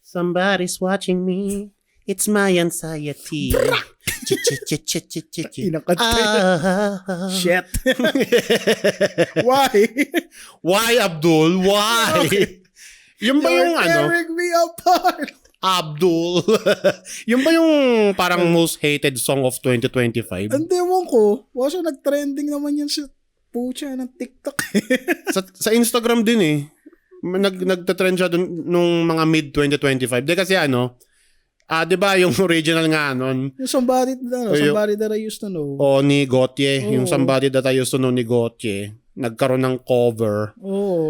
Somebody's watching me. It's my anxiety. Shit. Why? Why, Abdul? Why? Yung ba yung tearing me apart. Abdul? Yung ba yung parang most hated song of 2025? Hindi, ewan ko. Kasi nag-trending naman yan sa pucha ng TikTok. sa Instagram din eh. Nagtatrend siya dun nung mga mid-2025. Di kasi di ba yung original nga nun? Yung somebody that I used to know. Ni Gotye. Yung Somebody That I Used to Know ni Gotye. Nagkaroon ng cover.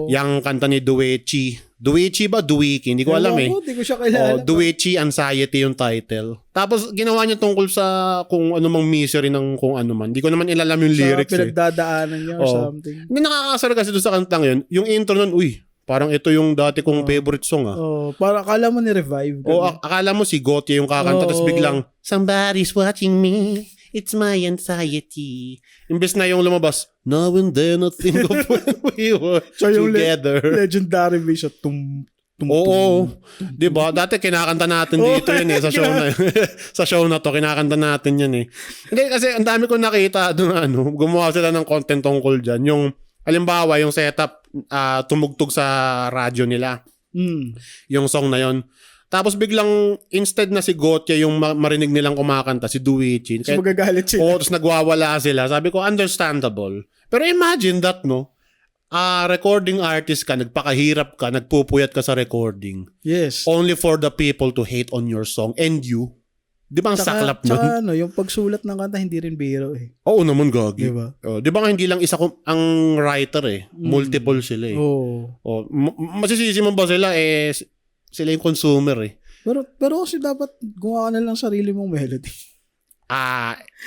Yang kanta ni Duechi. Duechi ba? Duiki? Hindi ko alam eh. Hindi ko siya kilala. Duechi Anxiety yung title. Tapos ginawa niya tungkol sa kung ano mang misery ng kung ano man. Hindi ko naman ilalam yung lyrics sa pinagdadaanan niya or something. Hindi nakakasar kasi doon sa kantang yun. Yung intro nun, parang ito yung dati kong favorite song para akala mo ni-revive. Akala mo si Gotye yung kakanta tapos biglang, somebody's watching me. It's my anxiety. Imbes na yung lumabas, now and then I think of when we were together. Legendary ba siya? Diba? Dati kinakanta natin dito yun sa show na sa show na to, kinakanta natin yan Hindi kasi ang dami ko nakita doon gumawa sila ng content tungkol dyan. Yung, halimbawa, yung setup, tumugtog sa radyo nila. Yung song na yon. Tapos biglang, instead na si Gotye yung marinig nilang kumakanta, si Duichi. So magagalit sila. Tapos nagwawala sila. Sabi ko, understandable. Pero imagine that, recording artist ka, nagpakahirap ka, nagpupuyat ka sa recording. Yes. Only for the people to hate on your song and you. Di ba ang saklap nun? Yung pagsulat ng kanta, hindi rin biro Oo naman, gagi. Diba? Di ba nga hindi lang isa ang writer multiple sila masisisi mo ba sila sila yung consumer Pero kasi dapat gumawa ka na lang sarili mong melody.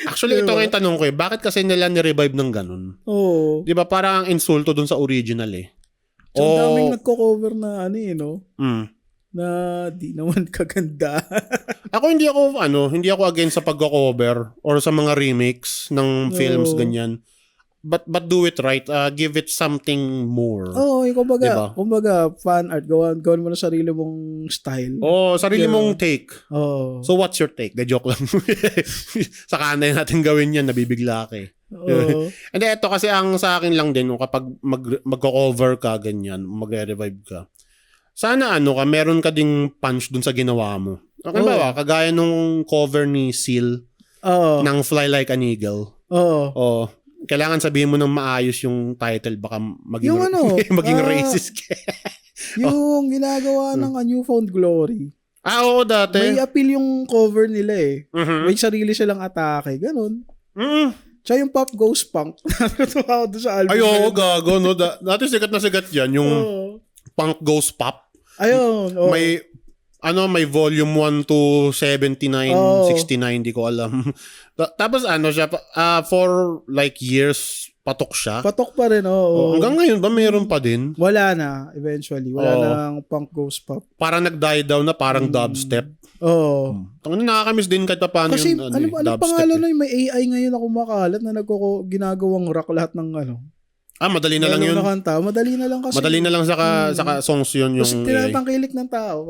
Actually ito nga yung tanong ko bakit kasi nila ni-revive ng ganun? Di ba parang insulto dun sa original Ang daming nagko-cover na na di naman kaganda. Ako hindi ako against sa pagko-cover or sa mga remix ng films ganyan. But do it right. Give it something more. Kumbaga fan art, gawin mo na sarili mong style. Sarili mong take. So what's your take? De joke lang. Saka na natin gawin yan, nabibigla ka And ito kasi ang sa akin lang din kapag magko-cover ka ganyan, magre-revive ka. Sana meron ka ding punch dun sa ginawa mo. Okay ba? Kagaya nung cover ni Seal ng Fly Like an Eagle. Kailangan sabihin mo ng maayos yung title baka maging maging racist. Yung ginagawa ng New Found Glory. Oo, dati. May appeal yung cover nila May sarili silang atake, ganun. Tsaka yung Pop Goes Punk. Natutuwa ko doon sa album. Gago, dati sikat na sikat yan, yung Punk Goes Pop. Ayun. May volume 1 to 79, 69, di ko alam. Tapos siya, for like years, patok siya. Patok pa rin, hanggang ngayon ba mayroon pa din? Wala na, eventually. Wala nang Punk Goes Pop. Parang nag-die down na, parang dubstep. Nakakamiss din kahit pa paano kasi, yung dubstep. Kasi pangalan na may AI ngayon na kumakalat na ginagawang rock lahat ng madali na lang yun. Madali na lang kasi. Madali na lang sa songs yun. Kasi tinatangkilik ng tao.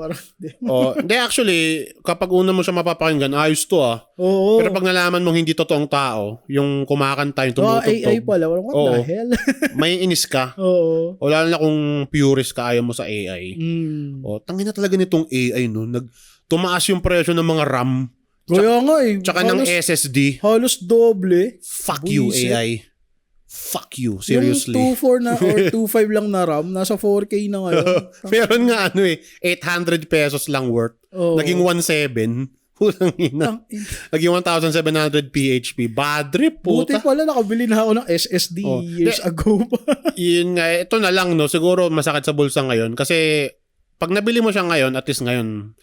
Hindi, actually, kapag una mo siya mapapakinggan, ayos to Pero pag nalaman mong hindi totoong tao, yung kumakanta, yung tumutugtog. AI pala. What the hell? May inis ka. Lalo na kung purist ka, ayaw mo sa AI. Tangin na talaga nitong AI, tumaas yung presyo ng mga RAM. Kaya nga Tsaka ng SSD. Halos doble. Fuck you, AI. Fuck you, seriously. Yung 2.4 na or 2.5 lang na RAM, nasa 4K na ngayon. Meron nga 800 pesos lang worth. Naging 1.7. Putang ina. Naging 1,700 PHP. Bad trip, puta. Buti pala nakabili na ako ng SSD years ago pa. Yun nga, ito na lang, siguro masakit sa bulsa ngayon. Kasi, pag nabili mo siya ngayon, at least ngayon.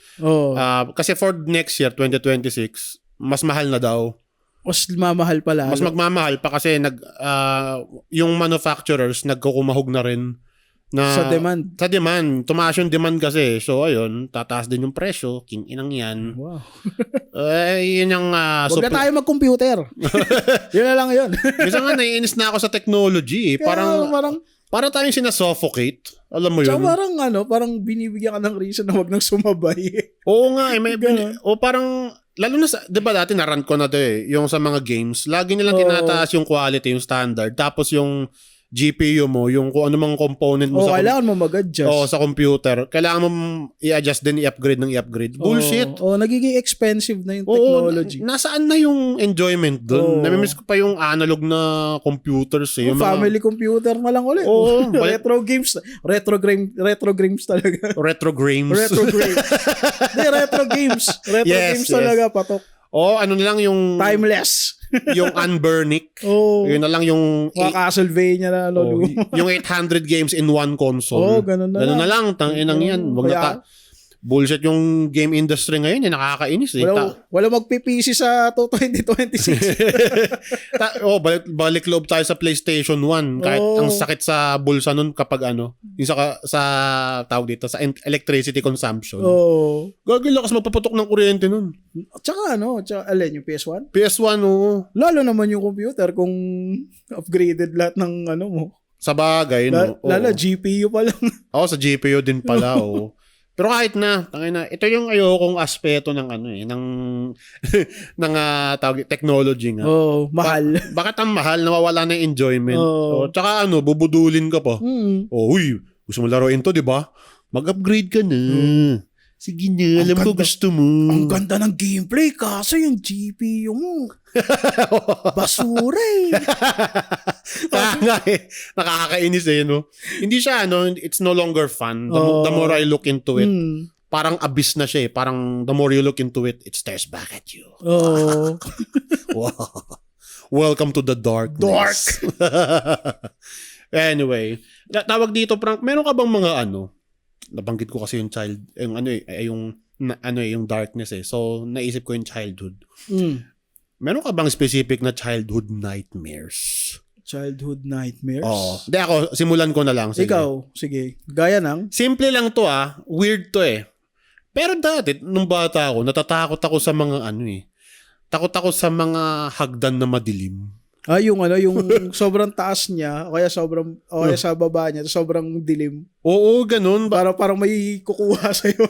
Kasi for next year, 2026, mas mahal na daw. Mas mamahal pala. Mas magmamahal pa kasi yung manufacturers nagkukumahog na rin Sa demand. Sa demand. Tumaas yung demand kasi. So, ayun, tataas din yung presyo. King inang yan. Wow. Yun yung... Huwag na tayo mag-computer. Yun na lang yun. Minsan nga, naiinis na ako sa technology. Parang tayong sinasuffocate. Alam mo yun? Parang binibigyan ka ng reason na huwag nang sumabay. Oo nga. Parang... Lalo na sa, di ba dati naran ko na to yung sa mga games, lagi nilang tinataas yung quality, yung standard, tapos yung GPU mo, yung kung ano mga component mo kailangan mo mag-adjust. Sa computer, kailangan mo i-adjust din, i-upgrade. Bullshit. Nagiging expensive na yung technology. Nasaan na yung enjoyment doon? Namimiss ko pa yung analog na computers yung family computer na lang ulit. Retro games talaga. Retro games. Retro games talaga, patok. Ano na lang yung... Timeless. Yung Unburnic. Yun na lang yung... Mga Castlevania na lolo. Yung 800 games in one console. Ganun na lang. Lang. Tanginang yan. Bullshit yung game industry ngayon. Nakakainis eh. Wala magpipisi sa 2026. Balik loob tayo sa PlayStation 1. Kahit ang sakit sa bulsa nun kapag yung sa tawag dito, sa electricity consumption. Gagalakas magpaputok ng kuryente nun. Tsaka alin, yung PS1? PS1, Lalo naman yung computer kung upgraded lahat ng mo. Sa bagay, Lalo, GPU pa lang. Sa GPU din pala, Pero kahit na, ito yung ayokong aspeto ng ng technology nga. Mahal. Bakit ang mahal? Nawawala na yung enjoyment. Tsaka bubudulin ka pa. Gusto mo laruin to, di ba? Mag-upgrade ka na. Sige na, alam ko gusto mo. Ang ganda ng gameplay kaso yung GPU mo. Basura Nakakainis no? Hindi siya, it's no longer fun. The more I look into it, parang abyss na siya Parang the more you look into it, it stares back at you. Wow. Welcome to the darkness. Anyway, tawag dito, Frank, meron ka bang mga nabanggit ko kasi yung yung darkness So, naisip ko yung childhood. Meron ka bang specific na childhood nightmares? Childhood nightmares? Hindi ako, simulan ko na lang. Sige. Ikaw, sige. Gaya ng? Simple lang to Weird to Pero dati, nung bata ako, natatakot ako sa mga Takot ako sa mga hagdan na madilim. Yung sobrang taas niya, kaya sa baba niya, sobrang dilim. Ganun. Parang may kukuha sa'yo.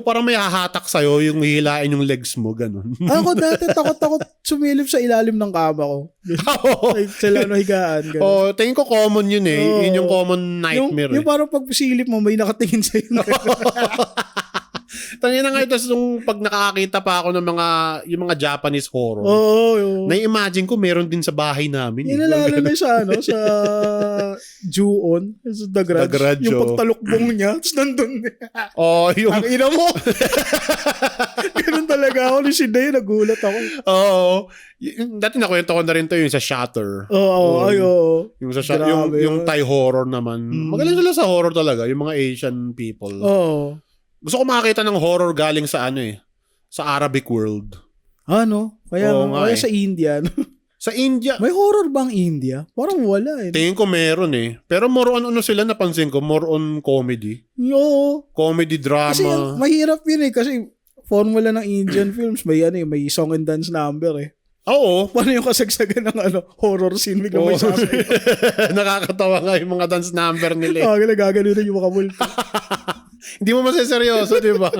Parang may hahatak sa'yo, yung hihilain yung legs mo, ganun. Ako dati, takot sumilip sa ilalim ng kama ko. Sa higaan. Tingin ko common yun Yun yung common nightmare. Yung parang pag silip mo, may nakatingin sa'yo. Tangina nga ito yung pag nakakita pa ako ng yung mga Japanese horror. Na-imagine ko meron din sa bahay namin. Lalo na sa Ju-on, sa The Grudge. Yung pagtalukbong niya, tapos nandun. Ang ina mo. Ganun talaga ako. Nung sinday, nagulat ako. Dati nakwento ko na rin to yung sa Shutter. Yung sa yung Thai horror naman. Magaling sila sa horror talaga, yung mga Asian people. Gusto ko makakita ng horror galing sa sa Arabic world. Kaya sa India. Sa India. May horror bang India? Parang wala Tingin ko meron pero more on sila napansin ko, more on comedy. Comedy drama. Kasi mahirap yun kasi formula ng Indian films, may song and dance number Paano yung kasagsagan ng horror scene biglang may sasayaw? Nakakatawa nga yung mga dance number nila. Gaganunan yung mga multo. Hindi mo masaseryoso, di ba?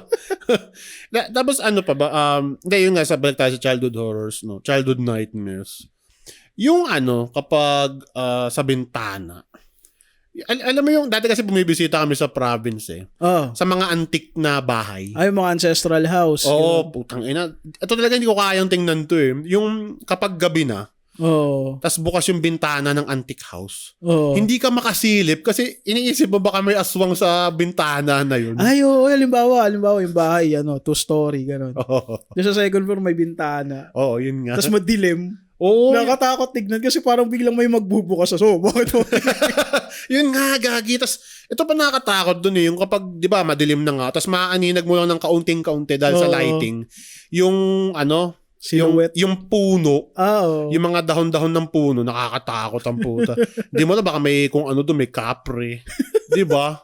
Tapos pa ba? Yun nga, balik tayo sa childhood horrors, childhood nightmares. Yung kapag sa bintana. Alam mo yung, dati kasi bumibisita kami sa province sa mga antique na bahay. Mga ancestral house. Putang ina. Ito talaga hindi ko kayang tingnan to Yung kapag gabi na, tas bukas yung bintana ng antique house. Hindi ka makasilip kasi iniisip mo baka may aswang sa bintana na yun. Halimbawa yung bahay, 2-story, gano'n. Yung sa second floor may bintana. Yun nga. Tas madilim. Nakatakot tignan kasi parang biglang may magbubukas sa bakit mo? Yun nga, gagi. Tas ito pa nakakatakot dun yung kapag, di ba, madilim na nga, tas maaninag mo lang ng kaunting-kaunti dahil sa lighting. Yung Silhouette. Yung puno, Oo. yung mga dahon-dahon ng puno, nakakatakot ang puta. Di mo na baka may kung ano doon, may kapre. Di ba?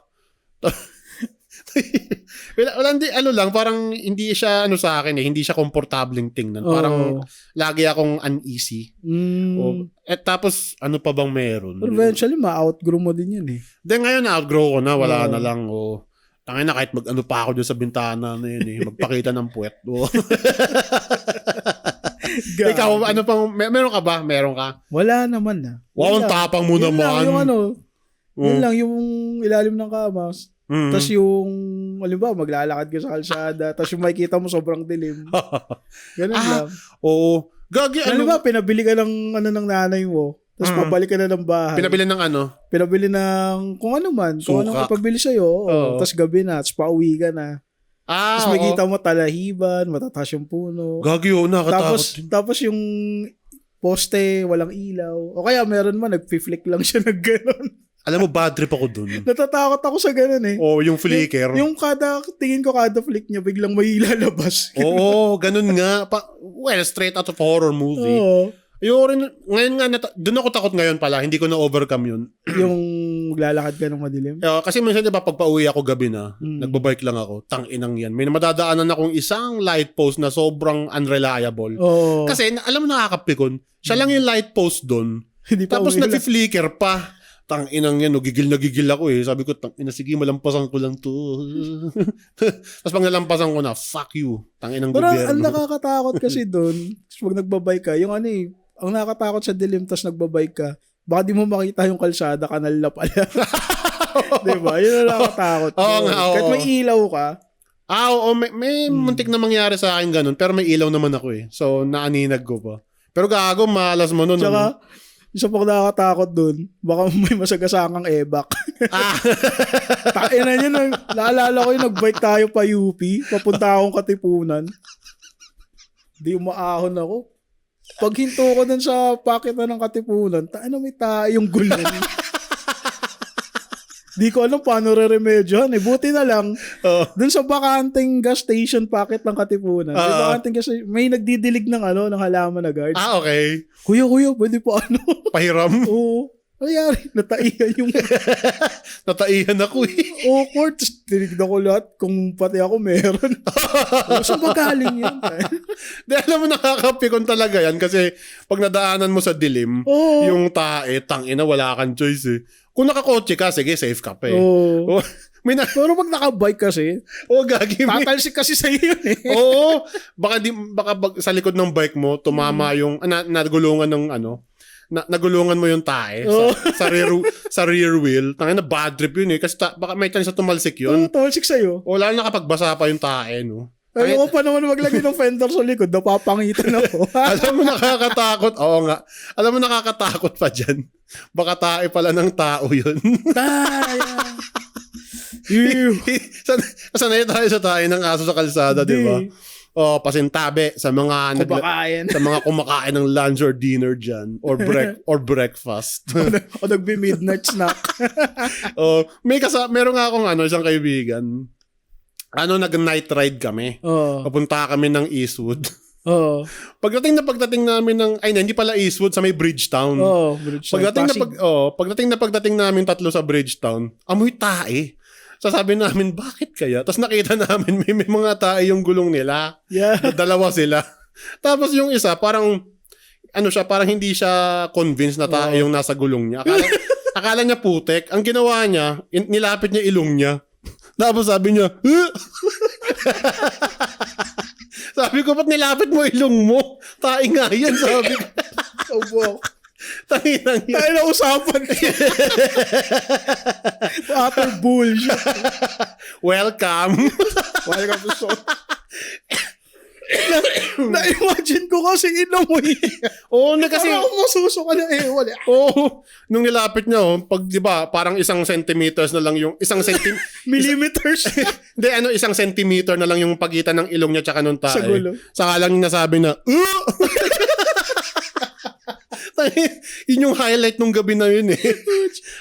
Wala, hindi, ano lang, parang hindi siya, sa akin hindi siya komportableng tingnan. Parang lagi akong uneasy. Tapos, ano pa bang meron? Pero eventually, ma-outgrow mo din yun eh. Then ngayon, na-outgrow ko na, wala na lang. Tangin na, kahit mag-ano pa ako dyan sa bintana na yun eh, magpakita ng puwet. Ikaw, ano pang, meron ka ba? Meron ka? Wala naman na. Wow, ang tapang mo naman. Yun lang, yung ilalim ng kamas. Tapos yung, halimbawa, maglalakad ka sa kalsada, tapos yung makikita mo sobrang dilim. Ganun lang. Oo. Gagi, halimbawa, pinabili ka ng nanay mo, tapos pabalik ka na ng bahay. Pinabili ng ano? Pinabili ng kung ano man. Kung anong ipabili sa'yo. Tapos gabi na, tapos pauwi ka na. Tapos makikita mo talahiban, matataas yung puno. Gagi, nakatakot. Tapos yung poste, walang ilaw. O kaya meron man, nag-flick lang siya ng gano'n. Alam mo, bad trip ako dun. Natatakot ako sa ganun eh. Yung flicker. Yung tingin ko kada flick niya, biglang may lalabas. Ganun nga. Straight out of horror movie. Ngayon nga, dun ako takot ngayon pala. Hindi ko na-overcome yun. Yung maglalakad ka ng madilim? Kasi minsan diba, pag pauwi ako gabi na, nagbabike lang ako, tanginang yan. May madadaanan akong isang light post na sobrang unreliable. Kasi, alam mo nakakapikon, siya lang yung light post dun. Tapos nag-flicker pa. Tanginang yan, gigil na gigil ako eh. Sabi ko, tangina, sige, malampasan ko lang to. Tapos pag nalampasan ko na, fuck you. Tanginang gobyerno. Pero ang nakakatakot kasi doon, pag nagbabike ka, yung ang nakakatakot sa dilim, tapos nagbabike ka, baka di mo makita yung kalsada, kanal na pala. Diba? Yun ang nakakatakot. Kahit may ilaw ka. May muntik na mangyari sa akin ganun, pero may ilaw naman ako eh. So, naaninag ko pa. Pero gago, malas mo nun. Tsaka, isa pang nakakatakot dun, baka may masagasakang ebak. Taina niya, naalala ko yung nag-bike tayo pa UP, papunta akong Katipunan. Di umaahon ako. Pag hinto ko dun sa pakitan ng Katipunan, may tayong gulong. Di ko alam paano re-remedyohan eh. Buti na lang, dun sa bakanteng gas station packet ng Katipunan, may nagdidilig ng halaman na guards. Okay. Kuya, pwede po Pahiram? Oo. Nangyari, nataihan yung... Nataihan ako eh. Awkward. Tinignan ko lahat kung pati ako meron. Saan ba galing yun? Alam mo, nakakapikon talaga yan kasi pag nadaanan mo sa dilim, yung tae, tangina, wala kang choice eh. Kung nakakotse ka, sige, safe ka pa eh. Pero pag nakabike kasi, gagi. tatalsik kasi sa iyo yun eh. Baka sa likod ng bike mo, tumama yung, nagulungan ng nagulungan mo yung tae sa rear wheel. Tangina, bad trip yun eh. Kasi baka may chance na tumalsik yun. Tumalsik sa'yo. Lalo nakapagbasa pa yung tae, no? Ayoko pa naman maglagay ng fender sa likod. Napapangitan ako. Alam mo, nakakatakot. Oo nga. Alam mo, nakakatakot pa dyan. Baka tae pala ng tao yun. Sanay tayo sa tae ng aso sa kalsada, di ba? Pasintabi sa mga kumakain ng lunch or dinner dyan or breakfast. O nagbi-midnight snack. Meron nga akong isang kaibigan. Nag-night ride kami. Papunta kami ng Eastwood. Pagdating namin ng hindi pala Eastwood, sa may Bridgetown. Pagdating namin tatlo sa Bridgetown, amoy tae. Sasabi namin, bakit kaya? Tapos nakita namin may mga tae yung gulong nila. Yeah. Dalawa sila. Tapos yung isa, parang hindi siya convinced na tae yung nasa gulong niya. Akala niya putek. Ang ginawa niya, nilapit niya ilong niya. Tapos sabi niya, sabi ko, ba't nilapit mo ilong mo? Tae nga yan, sabi ko. Tayo na usapan. Utter bullshit. Welcome to show. Na-imagine ko kasi inamoy. Kasi parang masuso ka na wala. Nung nilapit niya, pag diba, parang 1 centimeters na lang yung millimeters. Hindi, 1 centimeter na lang yung pagitan ng ilong niya tsaka nung tae. Sa gulo. Saka lang nasabi na, Yun yung highlight nung gabi na yun eh.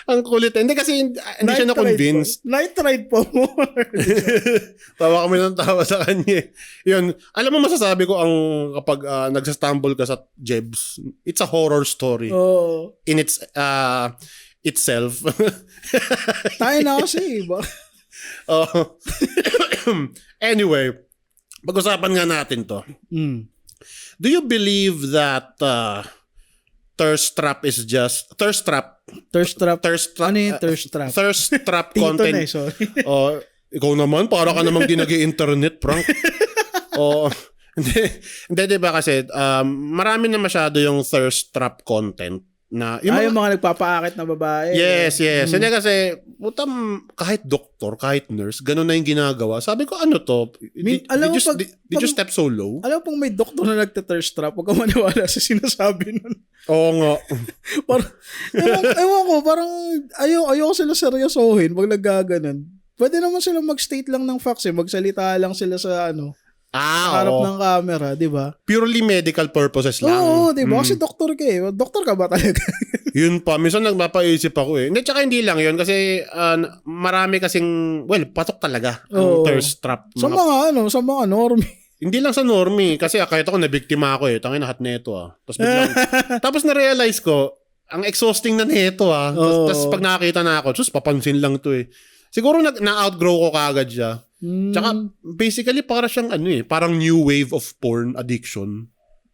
Ang kulit. Hindi kasi hindi siya na-convince. Night ride po mo. Tawa kami ng tawa sa kanya. Yun. Alam mo masasabi ko ang kapag nagsastumble ka sa Jebs, it's a horror story. Oh. In its itself. Tayo na kasi. Oh. Anyway, pag-usapan nga natin to. Do you believe that thirst trap is just thirst trap? Ano yung thirst trap? Thirst trap Tito content. na sorry. Ikaw naman, para ka namang ginag-internet prank. Hindi, diba kasi marami na masyado yung thirst trap content. Na, yung mga nagpapaakit na babae. Yes. Hindi kasi, kahit doktor, kahit nurse, ganun na yung ginagawa. Sabi ko, ano to? Did you step so low? Alam mo pong may doktor na nagte-thirst trap, huwag ka maniwala sa sinasabi nun. Oo nga. ewan ko, parang ayoko sila seryosohin pag naggaganon. Pwede naman sila mag-state lang ng facts magsalita lang sila sa harap ng camera, di ba? Purely medical purposes lang. Oo, di ba? Kasi doktor ka Doktor ka ba talaga? Yun pa. Minsan nagpapaisip ako Hindi, tsaka hindi lang yun. Kasi marami kasing, patok talaga ang thirst trap. Sa mga normie. Hindi lang sa normie. Kasi kahit ako nabiktima ako Tangin na hot neto Tapos biglang, tapos na-realize ko, ang exhausting na neto Tapos pag nakakita na ako, papansin lang to Siguro na-outgrow ko kagad siya. Tsaka basically para siyang parang new wave of porn addiction.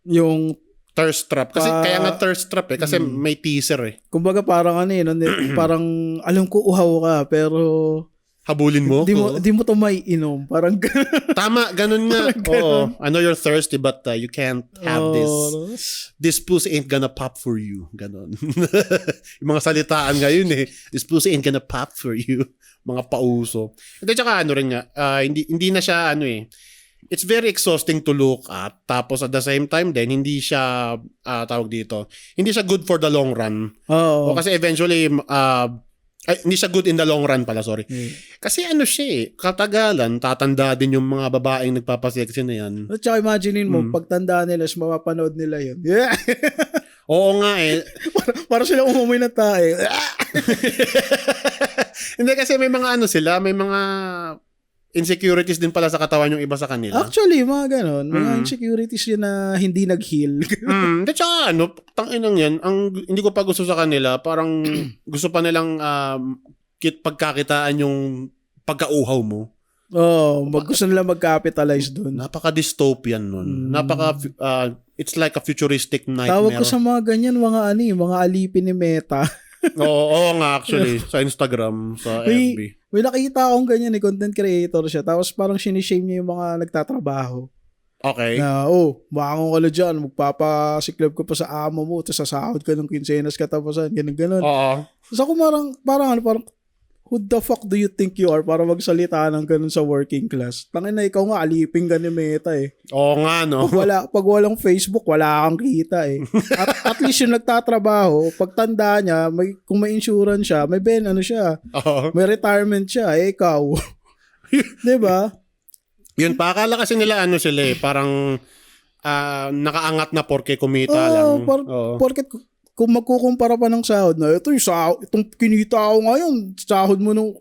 Yung thirst trap. Kasi kaya nga thirst trap kasi may teaser Kumbaga parang parang alam ko uhaw ka pero habulin mo? Di mo to may inom. Parang tama, ganun nga. I know you're thirsty but you can't have this. This pussy ain't gonna pop for you. Ganon. Yung mga salitaan ngayon This pussy ain't gonna pop for you. Mga pauso. Hindi, tsaka rin nga, hindi na siya it's very exhausting to look at. Tapos at the same time din, hindi siya, tawag dito, hindi siya good for the long run. O kasi eventually, hindi siya good in the long run pala, sorry. Kasi siya katagalan, tatanda din yung mga babaeng nagpapasexy na yan. At saka imaginein mo, pagtanda nila, mapapanood nila yun. Yeah. Oo nga para sila umumoy na tayo. Hindi kasi may mga may mga insecurities din pala sa katawan yung iba sa kanila. Actually, mga ganon. Mga insecurities yun na hindi nag-heal. Hindi, tsaka tanginang yan. Hindi ko pa gusto sa kanila. Parang gusto pa nilang pagkakitaan yung pagkauhaw mo. Gusto nila mag-capitalize dun. Napaka-dystopian nun. It's like a futuristic nightmare. Tawag ko sa mga ganyan, mga alipin ni Meta. Oo nga actually. Sa Instagram, sa FB. May nakita akong ganyan content creator siya. Tapos parang sinishame niya yung mga nagtatrabaho. Okay. Na, makakong ka na dyan, magpapasiklab ka pa sa amo mo, tapos sasahod ka ng quincenas katapusan, ganun. Oo. Tapos ako parang who the fuck do you think you are para magsalita ng ganun sa working class? Tangin na ikaw nga, aliping ka ni Meta Oo nga, no? Pag walang Facebook, wala kang kita At least yung nagtatrabaho, pag tanda niya, kung may insurance siya, may siya, may retirement siya, ikaw. Diba? Yun pa, akala kasi nila sila parang nakaangat na porke kumita lang. Porket kung magkukumpara pa ng sahod na, itong kinita ko ngayon, sahod mo nung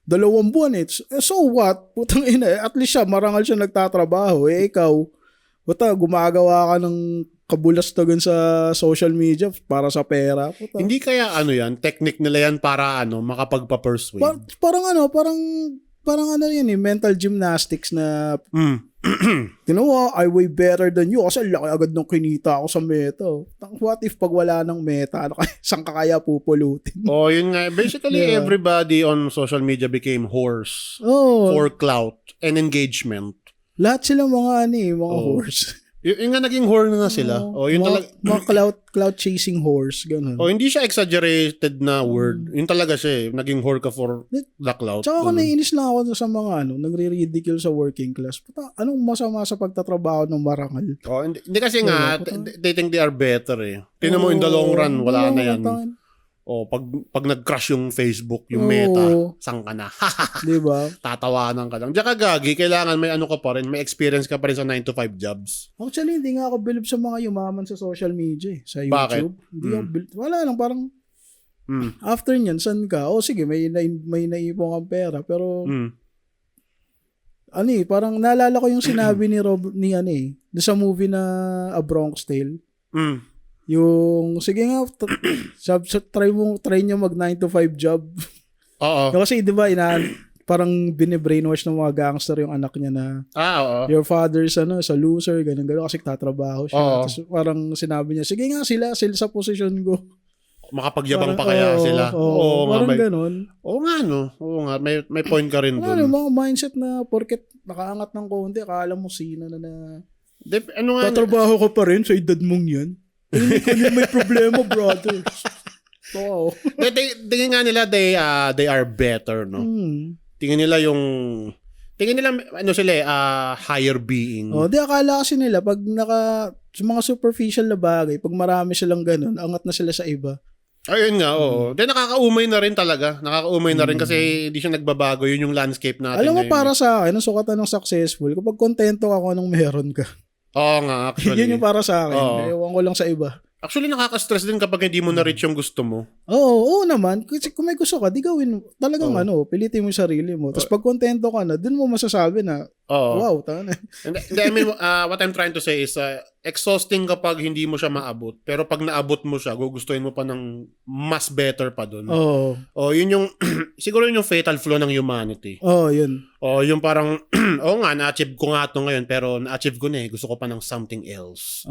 2 buwan So what? Putang ina, at least siya, marangal siya nagtatrabaho. Ikaw, gumagawa ka ng kabulastagan sa social media para sa pera. Hindi kaya yan, technique nila yan para makapagpa-persuade. Parang yan mental gymnastics na tinawa, I way better than you kasi laki agad ng kinita ako sa Meta. What if pag wala ng Meta, saan ka kaya pupulutin? Yun nga. Basically, everybody on social media became whores for clout and engagement. Lahat sila mga whores. Yung nga naging whore na sila. Yun mga cloud chasing horse, ganun. Hindi siya exaggerated na word. Yun talaga siya naging whore ka for the clout. Tsaka ako naiinis lang ako sa mga nagre-ridicule sa working class. Anong masama sa pagtatrabaho ng marangal? Hindi kasi nga, they think they are better Tingnan mo in the long run, wala na yan. pag nag-crash yung Facebook, yung Meta, saan ka na? Di ba? Tatawanan ka lang. Diyan ka gagi, kailangan may ano ka pa rin, may experience ka pa rin sa 9 to 5 jobs. Actually, hindi nga ako bilib sa mga yumaman sa social media sa YouTube. Bakit? Hindi ako wala lang, parang after nyan, saan ka? Sige, may naipong kang pera, pero parang naalala ko yung sinabi ni Rob, doon sa movie na A Bronx Tale. Yung, sige nga, try nyo mag 9 to 5 job. Oo. Kasi, di ba, parang bine-brainwash ng mga gangster yung anak niya na, oo. Your father's, sa loser, ganun, kasi tatrabaho siya. Tapos, parang sinabi niya, sige nga, sila sa posisyon ko. Makapagyabang pa kaya sila. Oo, parang ganun. Oo nga, no? Oo nga, may point ka rin doon. Yung mga mindset na porket nakaangat ng konti, akala mo sino na tatrabaho ka pa rin sa edad mong yan. Hindi ko may problema, brother. Oo. Tingin nga nila, they are better, no? Tingin nila sila, higher being. Di akala kasi nila, pag sa mga superficial na bagay, pag marami silang ganun, angat na sila sa iba. Ayun nga, oo. Nakakaumay na rin talaga. Nakakaumay na rin kasi hindi siya nagbabago. Yun yung landscape natin. Alam mo, para sa akin, ang sukatan ng successful, kapag kontento ka kung anong meron ka. Oo nga, actually. Yun yung para sa akin. Ewan ko lang sa iba. Actually, nakaka-stress din kapag hindi mo na-reach yung gusto mo. Oo naman. Kasi kung may gusto ka, di gawin. Talagang pilitin mo yung sarili mo. Tapos pag kontento ka na, dun mo masasabi na, wow, tanga na. I mean, what I'm trying to say is, exhausting kapag hindi mo siya maabot. Pero pag naabot mo siya, gugustuhin mo pa ng mas better pa dun. Yun yung, siguro yun yung fatal flaw ng humanity. Yun. Yung parang, na-achieve ko nga ito ngayon, pero na-achieve ko na gusto ko pa ng something else.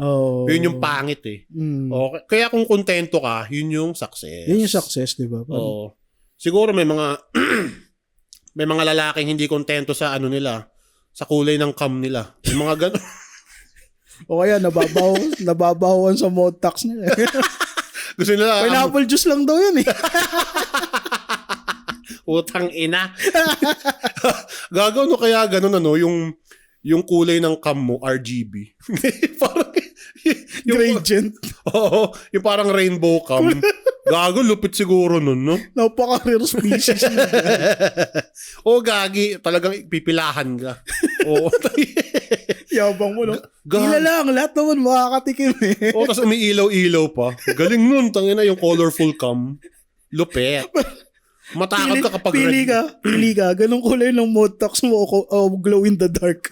Yun yung pangit kaya kung kontento ka, yun yung success. Yun yung success, di ba? Siguro may mga may mga lalaking hindi kontento sa nila, sa kulay ng cam nila. Yung mga gano'n. O kaya nababawan sa mod tax nila. Gusto nila pineapple juice lang daw yun Utang ina. Gagawin kaya gano'n yung kulay ng cam mo RGB. Parang yung gradient. Oo, yung parang rainbow cam. Gago, lupit siguro nun, no? Napaka-rare species. Gagi, talagang pipilahan ka. Yabang mo, no? Hila lang, lahat naman makakatikim tapos umiilaw-ilaw pa. Galing nun, tangina yung colorful cam. Lupit. Matakot ka kapag Pili ka. Ganong kulay ng mod tax mo glow in the dark.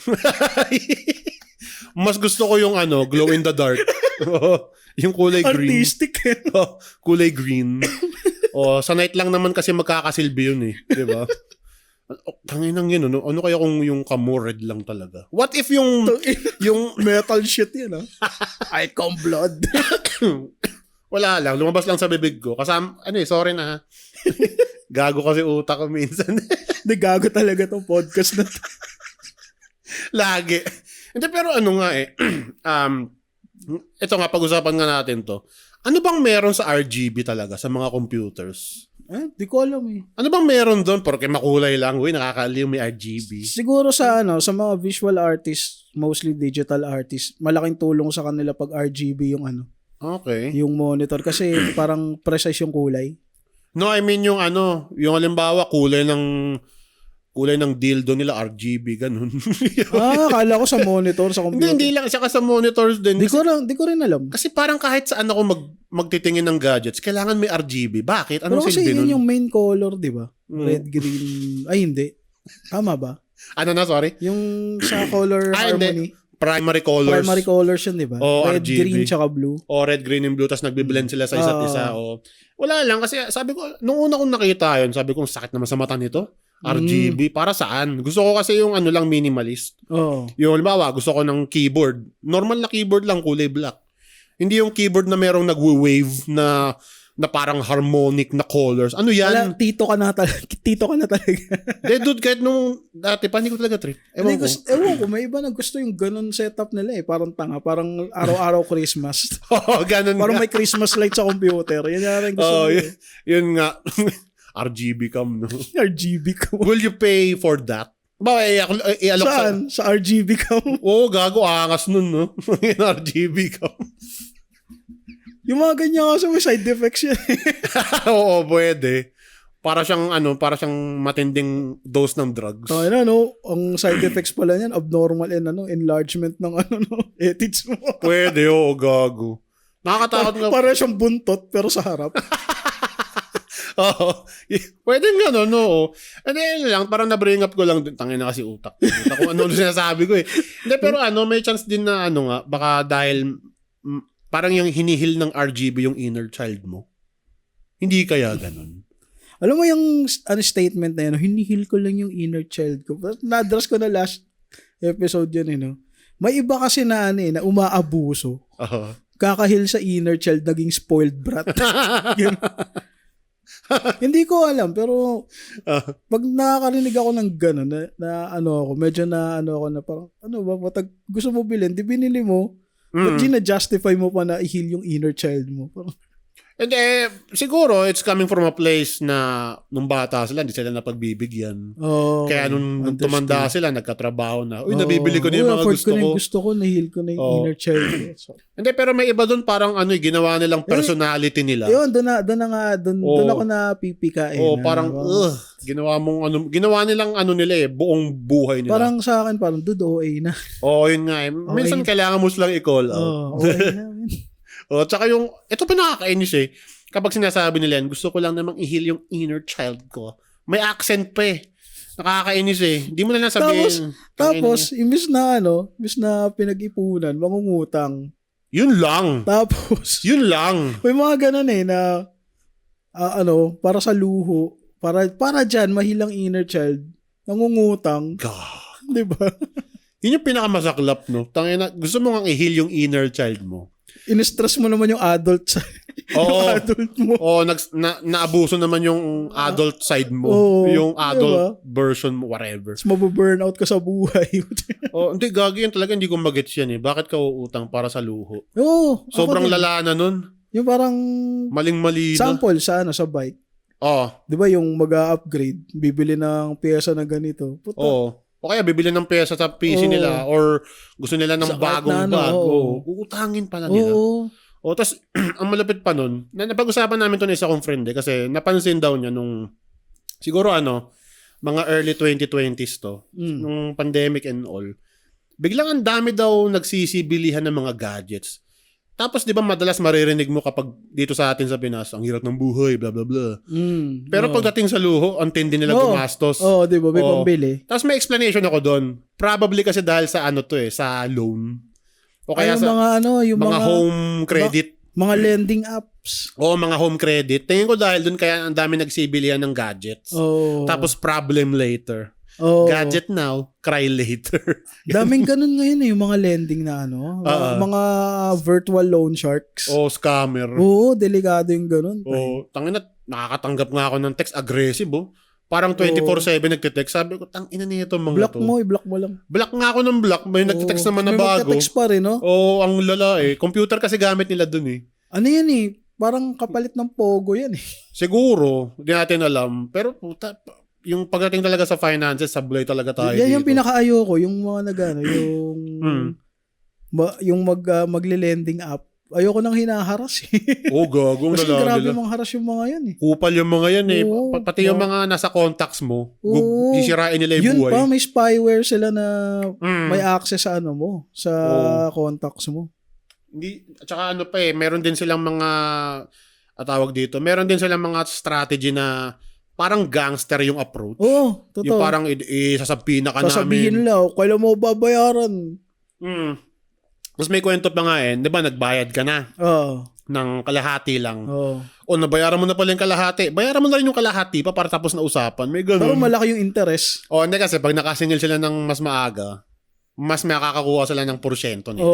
Mas gusto ko yung glow in the dark. Yung kulay green. Artistic. Kulay green. Sa night lang naman kasi magkakasilbi yun di ba? Tanginang yun, ano kaya kung yung camo red lang talaga? What if yung metal shit yan, I come blood. Wala lang, lumabas lang sa bibig ko. Kasama, sorry na. Gago kasi utak ko minsan. Hindi, gago talaga tong podcast na to. Lagi. Hindi, pero nga ito nga, pag-usapan nga natin to. Ano bang meron sa RGB talaga, sa mga computers? Di ko alam Ano bang meron doon? Porque makulay lang, nakakaliw, may RGB. Siguro sa mga visual artists, mostly digital artists, malaking tulong sa kanila pag RGB yung Okay. Yung monitor. Kasi parang precise yung kulay. No, I mean yung yung halimbawa, kulay ng dildo nila, RGB, ganun. Akala ko sa monitor, sa computer. Hindi lang, saka sa monitors din. Di ko rin alam. Kasi parang kahit saan ako magtitingin ng gadgets, kailangan may RGB. Bakit? Anong silbi nun? Kasi yun yung main color, di ba? Red, green. Ay, hindi. Tama ba? Sorry? Yung sa color harmony. Hindi. Primary colors yun, di ba? Red, RGB. green, tsaka blue. Red, green, and blue, tapos nagbiblend sila sa isa't isa. Wala lang, kasi sabi ko, nung una kong nakita yun, sabi ko, sakit naman sa mata nito. RGB, para saan? Gusto ko kasi yung lang minimalist. Yung halimbawa, gusto ko ng keyboard. Normal na keyboard lang, kulay black. Hindi yung keyboard na merong nagwe-wave na parang harmonic na colors. Ano yan? Wala, tito ka na talaga. Dude, kahit nung dati pa, hindi ko talaga trip. Ewan ko, may iba na gusto yung ganun setup nila Parang tanga, parang araw-araw Christmas. Ganun parang may Christmas light sa computer. Yan na rin gusto nila. Yun nga. RGB cam, no? RGB cam. Will you pay for that? Alok saan? Sa RGB cam? Gago, angas nun, no? RGB cam. Yung mga ganyan kasi may side effects yan. Oo, pwede. Para siyang matinding dose ng drugs. Ang side effects pala niyan, abnormal and enlargement ng ethics mo. Pwede, oo, gago. Nakakatakot nga. Para siyang buntot pero sa harap. Oo. Pwede nga, no. And then lang, parang na-bring up ko lang, tangin na kasi utak. Kung ano sinasabi ko eh. Hindi, pero may chance din na nga, baka dahil parang yung hinihil ng RGB yung inner child mo. Hindi kaya ganun. Alam mo yung statement na yan, hinihil ko lang yung inner child ko. Na-address ko na last episode yun, May iba kasi na na umaabuso. Kakahil sa inner child, naging spoiled brat. Hindi ko alam, pero pag nakakarinig ako ng gano'n, medyo ako na parang, gusto mo bilhin, di binili mo, ba't gina-justify mo pa na i-heal yung inner child mo? And siguro, it's coming from a place na nung bata sila, hindi sila napagbibigyan. Kaya nung tumanda sila, nagkatrabaho na, nabibili ko na yung mga gusto ko. Gusto ko, na-heal ko na yung inner child. Hindi, pero may iba doon parang ginawa nilang personality nila. Yun, doon ako napipikain. Parang, ginawa nilang nila buong buhay nila. Parang sa akin, parang OA na. Yun nga eh. Minsan kailangan mo silang i-call out. OA na. Tsaka ito pa nakakainis eh. Kapag sinasabi nila yan, gusto ko lang namang i-heal yung inner child ko. May accent pa eh. Nakakainis eh. Hindi mo na sabihin. Tapos, imbis na pinag-ipunan, mangungutang. Yun lang. Tapos, yun lang. May mga ganun na, para sa luho, para dyan, mahilang inner child, nangungutang. God. Diba? Yun yung pinakamasaklap, no? Tangina, gusto mo nga i-heal yung inner child mo. In-stress mo naman yung adult side. Yung adult mo. Naabuso naman yung adult side mo. Yung adult version mo, whatever. Tapos mababurnout ka sa buhay. Hindi, gagi yun talaga. Hindi ko magets yan eh. Bakit ka uutang para sa luho? Sobrang lala na nun. Yung parang maling-mali na. Sample sa bike. Di ba yung mag-upgrade, bibili ng pyesa na ganito. Puta. O kaya bibili ng pyesa sa PC nila or gusto nila ng bagong bag. Uutangin pala nila. Tapos, ang malapit pa nun, napag-usapan namin ito na isa kong friend kasi napansin daw niya nung, siguro mga early 2020s to, nung pandemic and all, biglang ang dami daw nagsisibilihan ng mga gadgets. Tapos, di ba, madalas maririnig mo kapag dito sa atin sa Pinas, ang hirap ng buhay, blah, blah, blah. Pero pagdating sa luho, ang tindi nila gumastos. Di ba, may pambili. Tapos may explanation ako doon. Probably kasi dahil sa sa loan. O kaya sa yung mga home credit. Mga lending apps. Mga home credit. Tingin ko dahil doon kaya ang dami nagsibilihan ng gadgets. Tapos problem later. Gadget now, cry later. Daming ganun ngayon yung mga lending na mga virtual loan sharks. Scammer. Delikado yung ganun. Tangina, nakakatanggap nga ako ng text, aggressive Parang 24/7 nagte-text. Sabi ko, tangina nito mga block mo, i-block mo lang. Block nga ako ng block. May nagte-text naman na bago. May magte-text pa rin, ang lala Computer kasi gamit nila dun Ano yan parang kapalit ng Pogo yan Siguro, hindi natin alam. Pero puta, yung pagdating talaga sa finances, sablay talaga tayo yan dito. Yung pinaka-ayoko, yung mga yung magle-lending app. Ayoko nang hinaharas gagong kasi grabe mga haras yung mga yan Kupal yung mga yan Pati yung mga nasa contacts mo, sisirain nila yung buhay. Yun pa, may spyware sila na may access sa sa contacts mo. Hindi, tsaka meron din silang mga tawag dito, meron din silang mga strategy na parang gangster yung approach. Totoo. Yung parang sasabihin na ka namin. Sasabihin nila, kailan mo babayaran? Tapos may kwento pa nga di ba, nagbayad ka na. Ng kalahati lang. Nabayaran mo na pala yung kalahati. Bayaran mo na rin yung kalahati pa para tapos na usapan. May ganun. Pero malaki yung interest. Hindi kasi pag nakasingil sila ng mas maaga, mas makakakuha sila ng porsyento nila.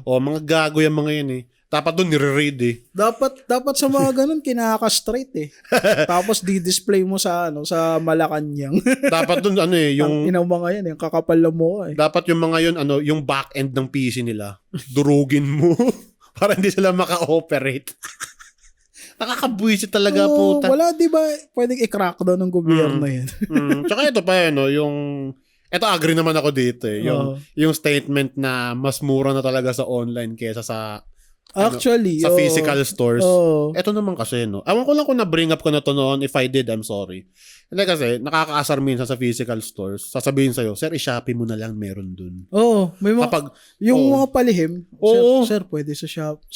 Mga gago yung mga yan Dapat doon nire-read Dapat sa mga ganun kinaka-straight Tapos di-display mo sa sa Malacanang. Dapat doon yung inaw mga yan, yung kakapal mo Dapat yung mga yun yung back end ng PC nila. Durugin mo para hindi sila maka-operate. Nakakabwisit talaga puta. Wala, di ba pwedeng i-crack daw ng gobyerno yan. Tsaka ito pa ito agree naman ako dito yung statement na mas mura na talaga sa online kaysa sa Actually, sa physical stores. Oh. Ito naman kasi, no? Awan ko lang kung na-bring up ko na to noon. If I did, I'm sorry. Hindi kasi, nakakaasar minsan sa physical stores. Sasabihin sa'yo, sir, i-Shopee mo na lang, meron dun. Oh, may mga, Kapag, mga palihim, Oo. sir, pwede sa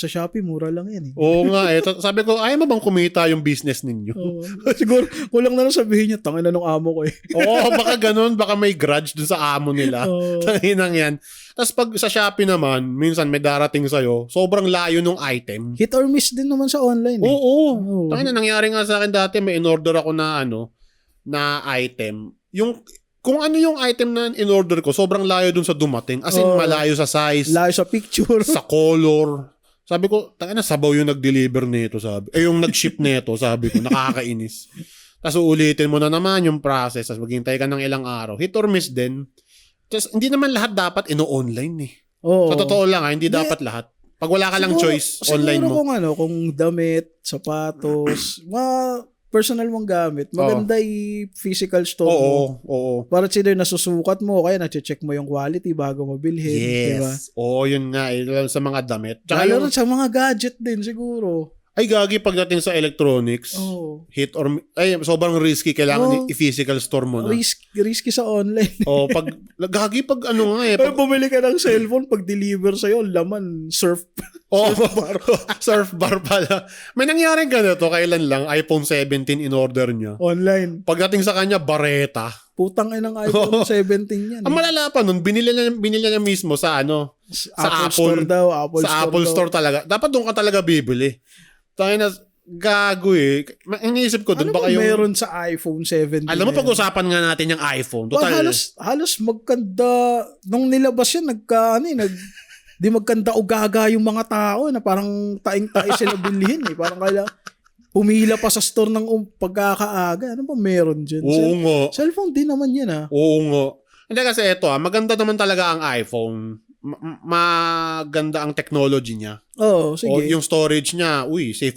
Shopee, mura lang yan eh. Oo nga eh. Sabi ko, ayaw mo bang kumita yung business ninyo? Oh, siguro, kulang na lang sabihin niya, tangina nung amo ko eh. Oo, baka ganun. Baka may grudge dun sa amo nila. Tanginang yan. Tapos pag sa Shopee naman, minsan may darating sa'yo, sobrang layo nung item. Hit or miss din naman sa online eh. Oo. Tangina, nangyari nga sa akin dati, may in-order ako na na item. Kung ano yung item na in-order ko, sobrang layo dun sa dumating. As in, malayo sa size. Layo sa picture. Sa color. Sabi ko, tangina, sabaw yung nag-deliver nito, sabi. Yung nag-ship nito, sabi ko, nakakainis. Tapos uulitin mo na naman yung process. Tapos maghintay ka ng ilang araw. Hit or miss din. Tapos hindi naman lahat dapat ino-online eh. Oo. Sa totoo lang, hindi dapat lahat. Pag wala ka lang choice, online mo. Siguro kung damit, sapatos, mga personal mong gamit, maganda i-physical store mo. Oo. Para sila nasusukat mo, kaya na-check mo yung quality bago mo bilhin. Yes. Diba? Oo, yun nga eh. Lalo sa mga damit. Tsaka Lalo rin sa mga gadget din siguro. Ay, gagi pagdating sa electronics. Hit or... Ay, sobrang risky. Kailangan i-physical store mo na. Risky sa online. Gagi pag ano nga eh. Pag bumili ka ng cellphone, pag deliver sa'yo, laman, surf bar. Surf bar pala. May nangyaring ganito, kailan lang, iPhone 17 in order niya. Online. Pagdating sa kanya, bareta. Putang inang iPhone 17 yan. Ang malala pa nun, binili niya mismo sa sa Apple Store daw. sa Apple Store talaga. Dapat doon ka talaga bibili. Tayo na, gago eh. Iniisip ko doon, ano baka yung... meron sa iPhone 17? Alam mo, pag-usapan nga natin yung iPhone. Total. Halos magkanda, nung nilabas yan, di magkanda o gaga yung mga tao na parang taing-tae sila bilhin eh. Parang kaya pumila pa sa store ng pagkakaaga. Ano ba meron dyan? Oo nga. Cellphone din naman yan ah. Oo nga. Hindi kasi ito maganda naman talaga ang iPhone. Maganda ang technology niya. Oo, sige. O yung storage niya, safe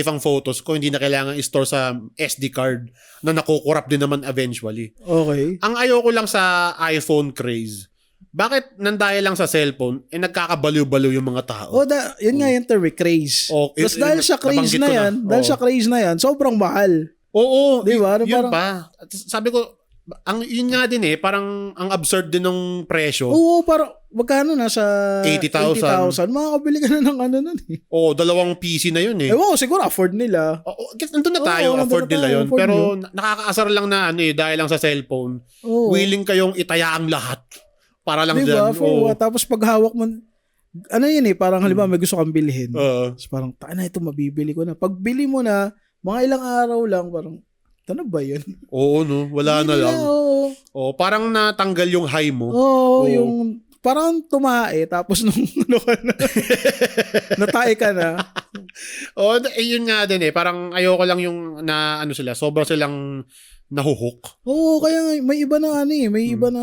ang photos ko. Hindi na kailangan i-store sa SD card na nakukurap din naman eventually. Okay. Ang ayoko lang sa iPhone craze, bakit nandaya lang sa cellphone, nagkakabaliw-baliw yung mga tao? Yun nga yung term, craze. Tapos dahil sa craze na yan, sobrang mahal. Oo. Diba? Yun pa. Sabi ko, yun nga din parang ang absurd din ng presyo. Oo, parang magkano na sa 80,000. Makakabili ka na ng nun eh. Oo, 2 PC na yun eh. Siguro afford nila. Nandun na tayo, afford nila yun. Pero nakakaasar lang na dahil lang sa cellphone. Willing kayong itaya ang lahat. Para lang diba? dyan. Tapos pag hawak mo, yun parang halimbawa may gusto kang bilhin. Tapos parang, ito mabibili ko na. Pag bili mo na, mga ilang araw lang, parang, ano ba yun? Oo, no? Wala na lang. Oo, parang natanggal yung high mo. Oo, yung parang tumae, tapos nung natae ka na. Yun nga din parang ayoko lang yung sobrang silang nahuhook. Oo, kaya may iba na may iba na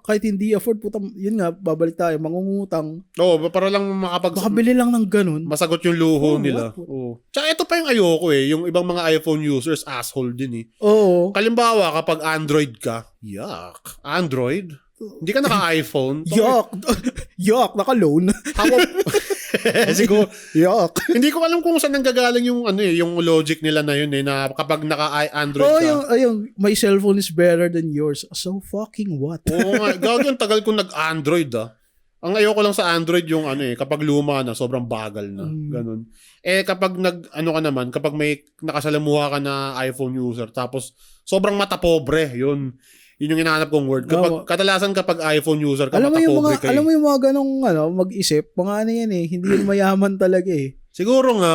kahit hindi afford, yun nga, babalik tayo, mangungutang. Oo, para lang makabili lang ng ganun. Masagot yung luho nila. Oo. Tsaka ito pa yung ayoko yung ibang mga iPhone users, asshole din Oo. Kalimbawa, kapag Android ka, yuck. Android? Hindi ka naka-iPhone? Yuck, naka-loan. Siguro, yuck. Hindi ko alam kung saan nanggagaling yung yung logic nila na yun na kapag naka-Android ka. Yung my cellphone is better than yours. So fucking what? Oo nga, gagawin tagal kong nag-Android Ang ayoko lang sa Android yung kapag luma na, sobrang bagal na. Ganun. Kapag kapag may nakasalamuha ka na iPhone user, tapos sobrang matapobre, yun yung hinahanap kong word. Kadalasan kapag iPhone user ka, matapobre ka. Alam mo yung mga ganong mag-isip, mga yan hindi yung mayaman talaga Siguro nga,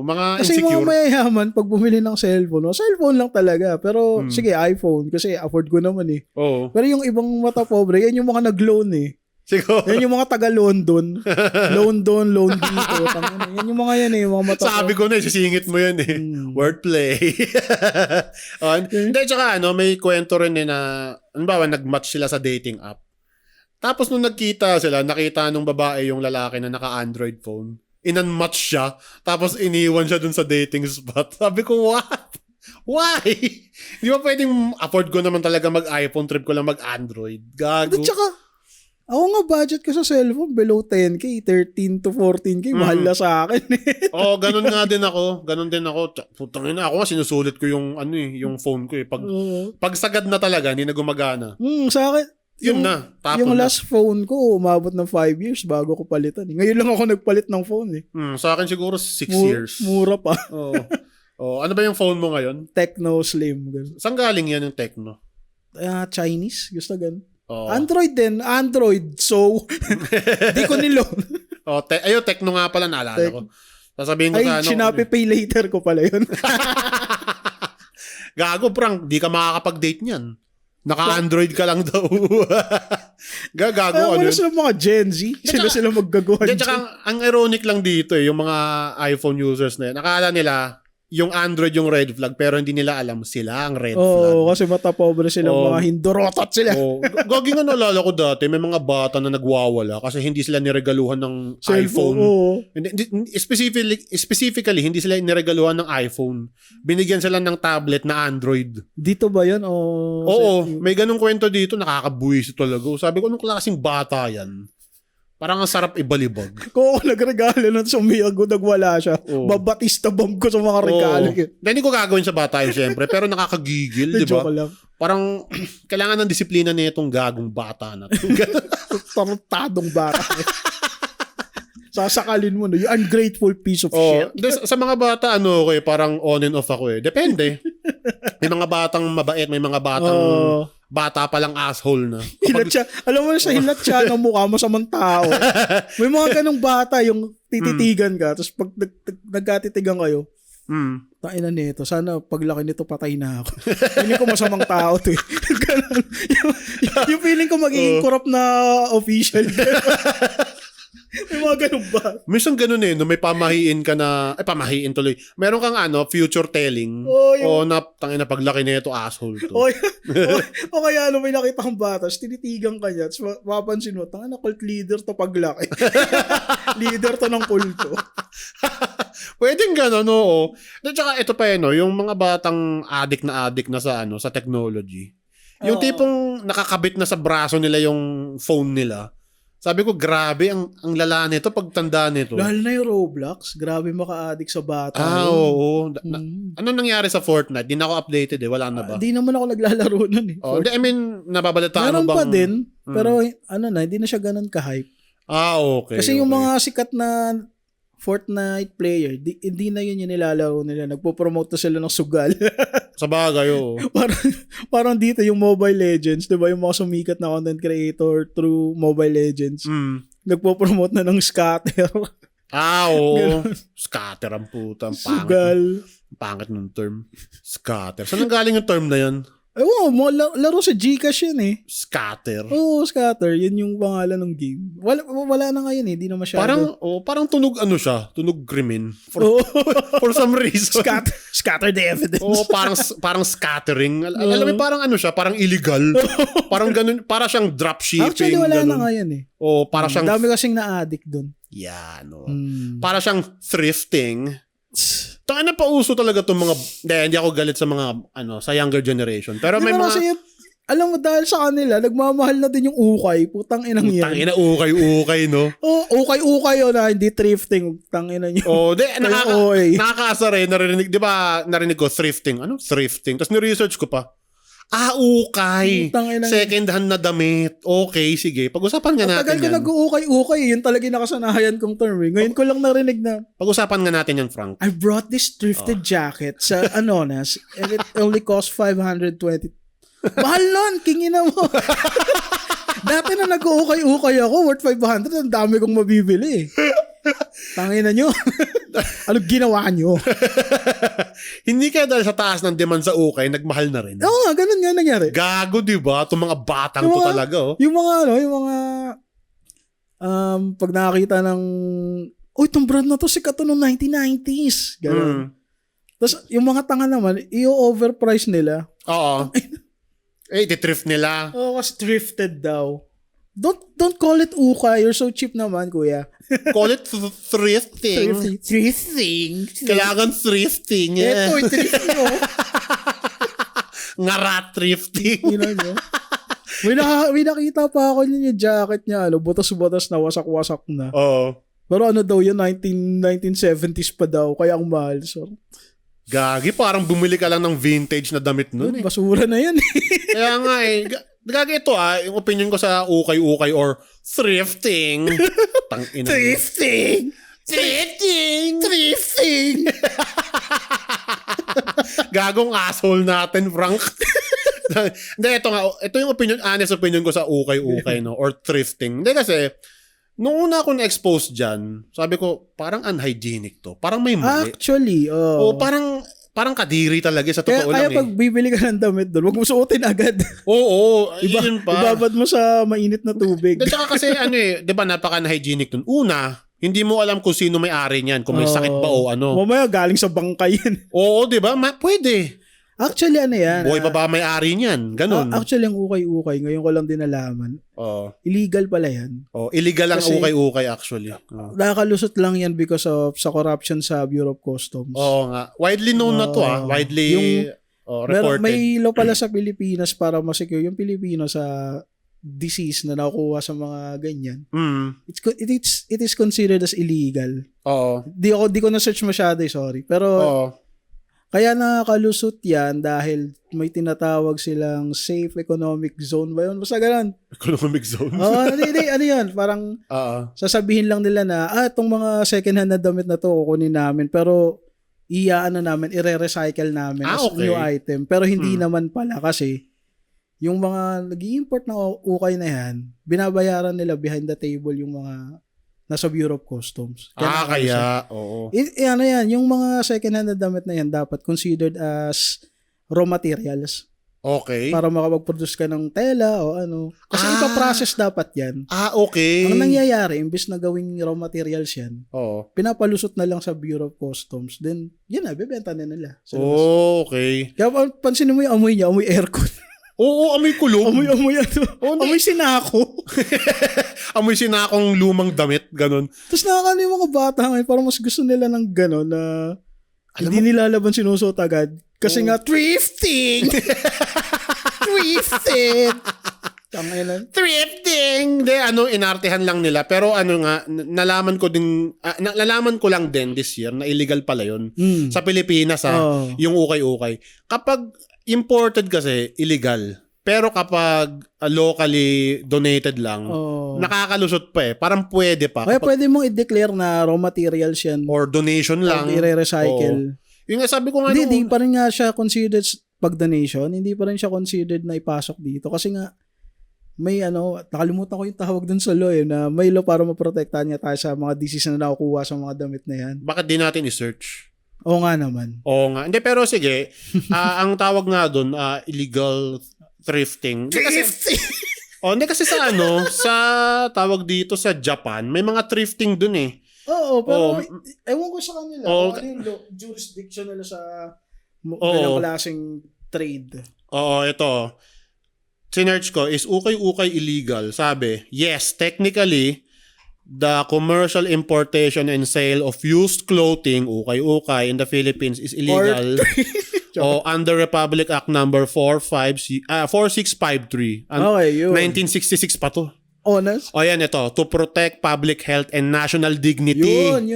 mga kasi insecure. Kasi mga mayayaman, pag bumili ng cellphone lang talaga. Pero sige, iPhone, kasi afford ko naman Oo. Pero yung ibang matapobre, yan yung mga nag-loan Siguro. Yan yung mga taga-London. Loan dito. Yan yung mga yung mga matapobre. Sabi ko na, sisingit mo yan Wordplay. Hindi, tsaka may kwento rin na, nag-match sila sa dating app. Tapos nung nakita nung babae yung lalaki na naka-Android phone. In-unmatch siya. Tapos iniwan siya dun sa dating spot. Sabi ko, what? Why? Di ba pwedeng afford ko naman talaga mag-iPhone, trip ko lang mag-Android? Gago. Tsaka, Ako nga, budget ko sa cellphone, below 10K, 13 to 14K, mahal na sa akin. Oo, ganun nga din ako. Ganun din ako. Putang ina, ako nga sinusulit ko yung yung phone ko eh. Pag sagad na talaga, hindi na gumagana. Sa akin, Yun na, tapon yung na. last phone ko, umabot ng 5 years bago ko palitan. Ngayon lang ako nagpalit ng phone eh. Sa akin siguro 6 years. Mura pa. Oo. Ano ba yung phone mo ngayon? Tecno Slim. Saan galing yan yung Tecno? Chinese? Gusto gan. Oo. Android din. Android. So, di ko niloan. Tecno nga pala, naalala ko. Sasabihin ko sa ano. Shopee Pay later ko pala yun. Gago, prang, di ka makakapag-date niyan. Naka-Android ka lang daw. Gago, Wala sila mga Gen Z. Sila maggagawa. Tsaka, ang ironic lang dito yung mga iPhone users na yan. Nakala nila, yung Android yung red flag, pero hindi nila alam sila ang red flag. Oo, kasi mata pobre silang mga hindorotot sila. Gagi nga naalala ko dati, may mga bata na nagwawala kasi hindi sila niregaluhan ng iPhone. Specifically, hindi sila niregaluhan ng iPhone. Binigyan sila ng tablet na Android. Dito ba yan? Oo, may ganung kwento dito, nakakabuwis talaga. Sabi ko, anong klaseng bata yan? Parang ang sarap ibalibag. Kung ako nagregalo nun sa Miyago, nagwala siya. Babatista bomb ko sa mga regalo. Hindi ko gagawin sa bata yun, syempre. Pero nakakagigil, di ba? Parang kailangan ng disiplina na itong gagong bata na. Tarantadong bata. Sasakalin mo, no? You ungrateful piece of shit. Sa mga bata, parang on and off ako eh. Depende. May mga batang mabait, may mga batang bata palang asshole na. Hilat siya. Alam mo na sa hilat siya ng mukha mo sa mga tao. May mga ganong bata yung tititigan ka, tapos pag nagkatitigan kayo, tain na nito. Sana paglaki nito patay na ako. Feeling ko masamang tao to eh. yung feeling ko magiging corrupt na official. May mga ganun ba? Minsan ganun eh, no, may pamahiin ka na, pamahiin tuloy. Meron kang future telling. Na tangina paglaki nito asshole to. O kaya may nakita kang bata, tinitigan ka niya, tapos mapapansin mo, tangina cult leader to paglaki. Leader to ng kulto. Pwedeng gano'n, oo. At saka ito pa yung mga batang addict na sa technology. Yung tipong nakakabit na sa braso nila yung phone nila. Sabi ko, grabe, ang lala nito, pagtanda nito. Lalo na yung Roblox, grabe maka-addict sa bata. Oo. Ano nangyari sa Fortnite? Di na ako updated eh, wala na ba? Di naman ako naglalaro nun eh. Nababalitaan mo bang... Meron pa din, pero hindi na siya ganun ka-hype. Okay. Kasi yung mga sikat na Fortnite player, hindi na yun yung nilalaro nila. Nagpo-promote na sila ng sugal. Sa bagay, oo. parang dito yung Mobile Legends, di ba? Yung mga sumikat na content creator through Mobile Legends. Nagpo-promote na ng scatter. Oo. Scatter ang puta. Sugal. Pangit ng term. Scatter. Saan galing yung term na yan? Laro sa Gcash yun eh. Scatter. Oo, Scatter. Yun yung pangalan ng game. Wala na ngayon eh. Di na masyado. Parang tunog siya. Tunog krimen. For some reason. Scatter the evidence. Parang scattering. Alam mo, parang siya. Parang illegal. Parang ganun. Para siyang dropshipping. Actually, wala na ngayon eh. Para siyang... Dami kasing na-addict dun. Yan. Para siyang thrifting. Tanga pa uso talaga itong mga... Hindi ako galit sa mga, sa younger generation. Pero may mga... Kasi, alam mo, dahil sa kanila, nagmamahal na din yung ukay. Putang inang yan. Putang ina, ukay, no? Ukay na, hindi thrifting. Putang ina nyo. Nakakaasa rin, narinig, di ba, narinig ko, thrifting. Ano? Thrifting. Tapos ni-research ko pa. Ukay. Second hand na damit. Okay, sige. Pag-usapan nga natin tagal ko nag-ukay. Yun talaga yung nakasanayan kong term. Ngayon ko lang narinig na. Pag-usapan nga natin yan, Frank. I brought this thrifted jacket sa Anonas and it only cost 520. Mahal nun, kingin na mo. Dati na nag-ukay ako, worth 500. Ang dami kong mabibili. Tangina nyo. Ano ginawa nyo? Hindi kaya dahil sa taas ng demand sa ukay, nagmahal na rin. Oo, ganun nga nangyari. Gago, di ba? Itong mga batang to talaga, oh. Yung mga pag nakakita ng, itong brand na to, sikat to noong 1990s. Ganun. Tapos, yung mga tanga naman, i-overprice nila. Oo. Di-thrift nila. Kasi thrifted daw. Don't call it ukay. You're so cheap naman, kuya. Call it thrifting. Thrifting. Kailangan thrifting. Ito, thrift mo. Ngara thrifting. May nakita pa ako niya yung jacket niya, butas-butas na, wasak-wasak na. Oo. Pero daw yun, 1970s pa daw, kaya ang mahal. So, Gagi, parang bumili ka lang ng vintage na damit nun basura na yan. Kaya nga Gagi ito yung opinion ko sa ukay-ukay or thrifting. Tangina. Thrifting! Gagong asshole natin, Frank. Hindi, ito yung honest opinion ko sa ukay-ukay, no? Or thrifting. Hindi kasi, nung una ako na-expose dyan, sabi ko, parang unhygienic to. Parang may mali. Actually, parang kadiri talaga sa totoo lang. Kaya pag bibili ka ng damit doon, huwag mo suotin agad. Oo, yun pa. Ibabad mo sa mainit na tubig. Saka kasi di ba napaka-hygienic dun. Una, hindi mo alam kung sino may-ari niyan, kung may sakit ba o ano. Mamaya galing sa bangka yan. Oo, di ba? Pwede. Actually, yan? Buhay pa ba may-ari niyan? Ganun. Actually, ang ukay-ukay, ngayon ko lang din nalaman. Illegal pala yan. Illegal ang ukay-ukay actually. Nakakalusot lang yan because of sa corruption sa Bureau of Customs. Oo nga. Widely known na to Widely reported. May law pala sa Pilipinas para masecure yung Pilipino sa disease na nakukuha sa mga ganyan. It is considered as illegal. Oo. Di ko na-search masyado, sorry. Pero kaya nakakalusot yan dahil may tinatawag silang safe economic zone ba yun? Basta ganun. Economic zone? Hindi, yan. Parang sasabihin lang nila na, itong mga second hand na damit na to, kukunin namin. Pero namin, i-recycle namin as new item. Pero hindi naman pala kasi yung mga nag-i-import ng ukay na yan, binabayaran nila behind the table yung mga nasa Bureau of Customs. Oo. Yan, yung mga second-hand na damit na yan dapat considered as raw materials. Okay. Para makapag-produce ka ng tela o ano. Kasi ipaprocess dapat yan. Okay. Ang nangyayari, imbis na gawing raw materials yan, pinapalusot na lang sa Bureau of Customs. Then, yun bibenta na nila. Okay. Kaya pansinin mo yung amoy niya, amoy aircon. Oo, amoy kulog. Amoy amoy sinako. Amoy sinakong lumang damit, ganun. Tapos nakakano yung mga bata ngayon, parang mas gusto nila ng ganun na hindi nilalaban sinusuot agad. Kasi nga, thrifting! Thrifting! Inartehan lang nila. Pero nalaman ko lang din this year na illegal pala yun. Sa Pilipinas, yung ukay-ukay. Kapag imported kasi, illegal. Pero kapag locally donated lang, nakakalusot pa Parang pwede pa. Kaya pwede mong i-declare na raw materials yan. Or donation lang. Or i-recycle. Yung sabi ko nga hindi pa rin nga siya considered pag donation. Hindi pa rin siya considered na ipasok dito. Kasi nga, may nakalimutan ko yung tawag dun sa law na may law para maprotektahan niya tayo sa mga disease na nakukuha sa mga damit na yan. Bakit di natin i-search? Oo nga naman. Oo nga. Hindi, pero sige. Ang tawag nga doon, illegal thrifting. Hindi kasi sa sa tawag dito sa Japan, may mga thrifting doon Oo, pero ewan ko sa kanila. Ano yung jurisdiction nila sa ganang klaseng trade. Oo, ito. Sinearch ko, is ukay-ukay illegal? Sabi, yes, technically, the commercial importation and sale of used clothing, ukay-ukay, in the Philippines is illegal. Under Republic Act number 4653. Okay, yun. 1966 pa to. Honest? Yan ito. To protect public health and national dignity. Yun.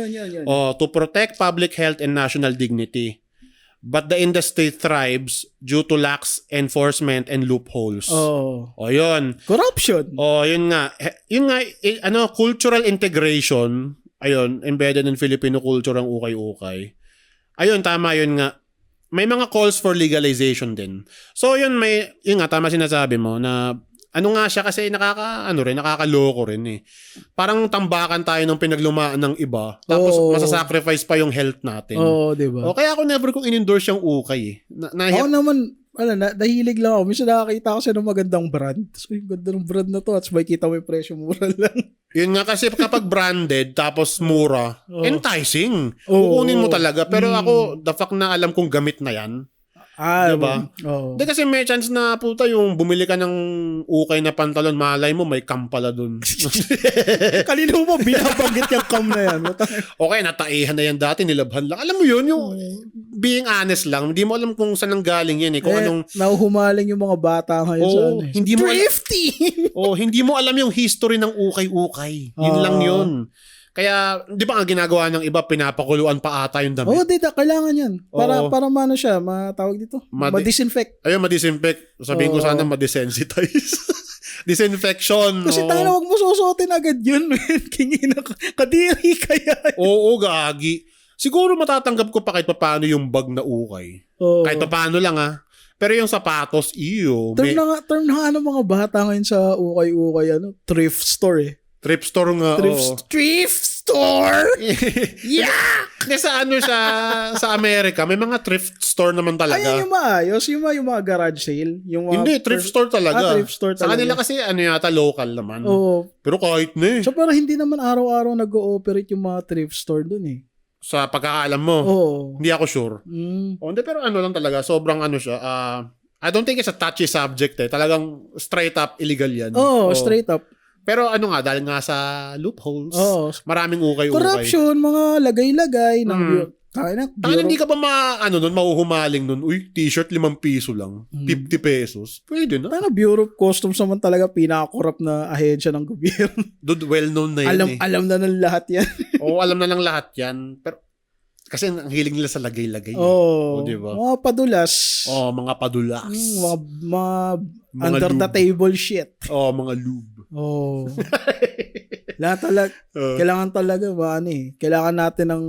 To protect public health and national dignity. But the industry thrives due to lax enforcement and loopholes. Yun. Corruption. Yun nga. Yun nga, cultural integration, embedded in Filipino culture ang ukay-ukay. Tama yun nga. May mga calls for legalization din. So yun nga, tama sinasabi mo na nga siya kasi nakakaloko rin Parang tambakan tayo ng pinaglumaan ng iba. Tapos masasacrifice pa yung health natin. Diba? Kaya ako never kong in-endorse yung ukay. Ako naman, nahilig lang ako. Minsan nakakita ko siya ng magandang brand. So, yung ganda ng brand na to. At may kita mo yung presyo, mura lang. Yun nga kasi kapag branded tapos mura, enticing. Kukunin mo talaga. Pero ako, the fact na alam kong gamit na yan, Diba? Oo. Hindi kasi may chance na puta yung bumili ka ng ukay na pantalon, malay mo may cam pala dun. Kanino mo binabanggit yung cam na yan? Okay, nataihan na yan dati, nilabhan lang. Alam mo yun, yung being honest lang, hindi mo alam kung saan ang galing yan eh. Kung anong... Nahuhumaling yung mga bata ngayon sa ano eh. Hindi mo Thrifty! hindi mo alam yung history ng ukay-ukay. Yun lang yun. Kaya, di ba ang ginagawa ng iba, pinapakuluan pa ata yung damit? Kailangan yan. Para maano siya, matawag dito. Ma-disinfect. Ayun, ma-disinfect. Sabihin ko sana ma-desensitize. Disinfection. Kasi tayo na huwag mo susuotin agad yun. Kingina kadiri kaya. Oo, gagi. Siguro matatanggap ko pa kahit paano yung bag na ukay. Kahit paano lang Pero yung sapatos, iyo. Term na nga ng mga bata ngayon sa ukay-ukay, thrift store eh. Thrift store nga. Thrift store? Yeah! Kasi sa Amerika, may mga thrift store naman talaga. Ay, yung maayos. Yung mga garage sale. Hindi, thrift store talaga. Thrift store talaga. Sa kanila kasi yata local naman. Oo. Pero kahit na So, pero hindi naman araw-araw nag-ooperate yung mga thrift store dun eh. Sa pagkakaalam mo. Oo. Hindi ako sure. Hindi, pero lang talaga. Sobrang siya. I don't think it's a touchy subject eh. Talagang straight up illegal yan. Straight up. Pero dahil nga sa loopholes, maraming ukay-ukay. Corruption, mga lagay-lagay ng hindi ka ba mahuhumaling nun? Uy, t-shirt 5 piso lang. 50 pesos. Pwede na. Bureau of Customs naman talaga pinaka-corrupt na ahensya ng gobyerno. Well-known na yan Alam na ng lahat yan. Oo, alam na ng lahat yan. Pero kasi ang hiling nila sa lagay-lagay. Diba? Mga padulas. Mga padulas. Mga under the table shit. Mga lube. Lahat talaga. Kailangan talaga kailangan natin ng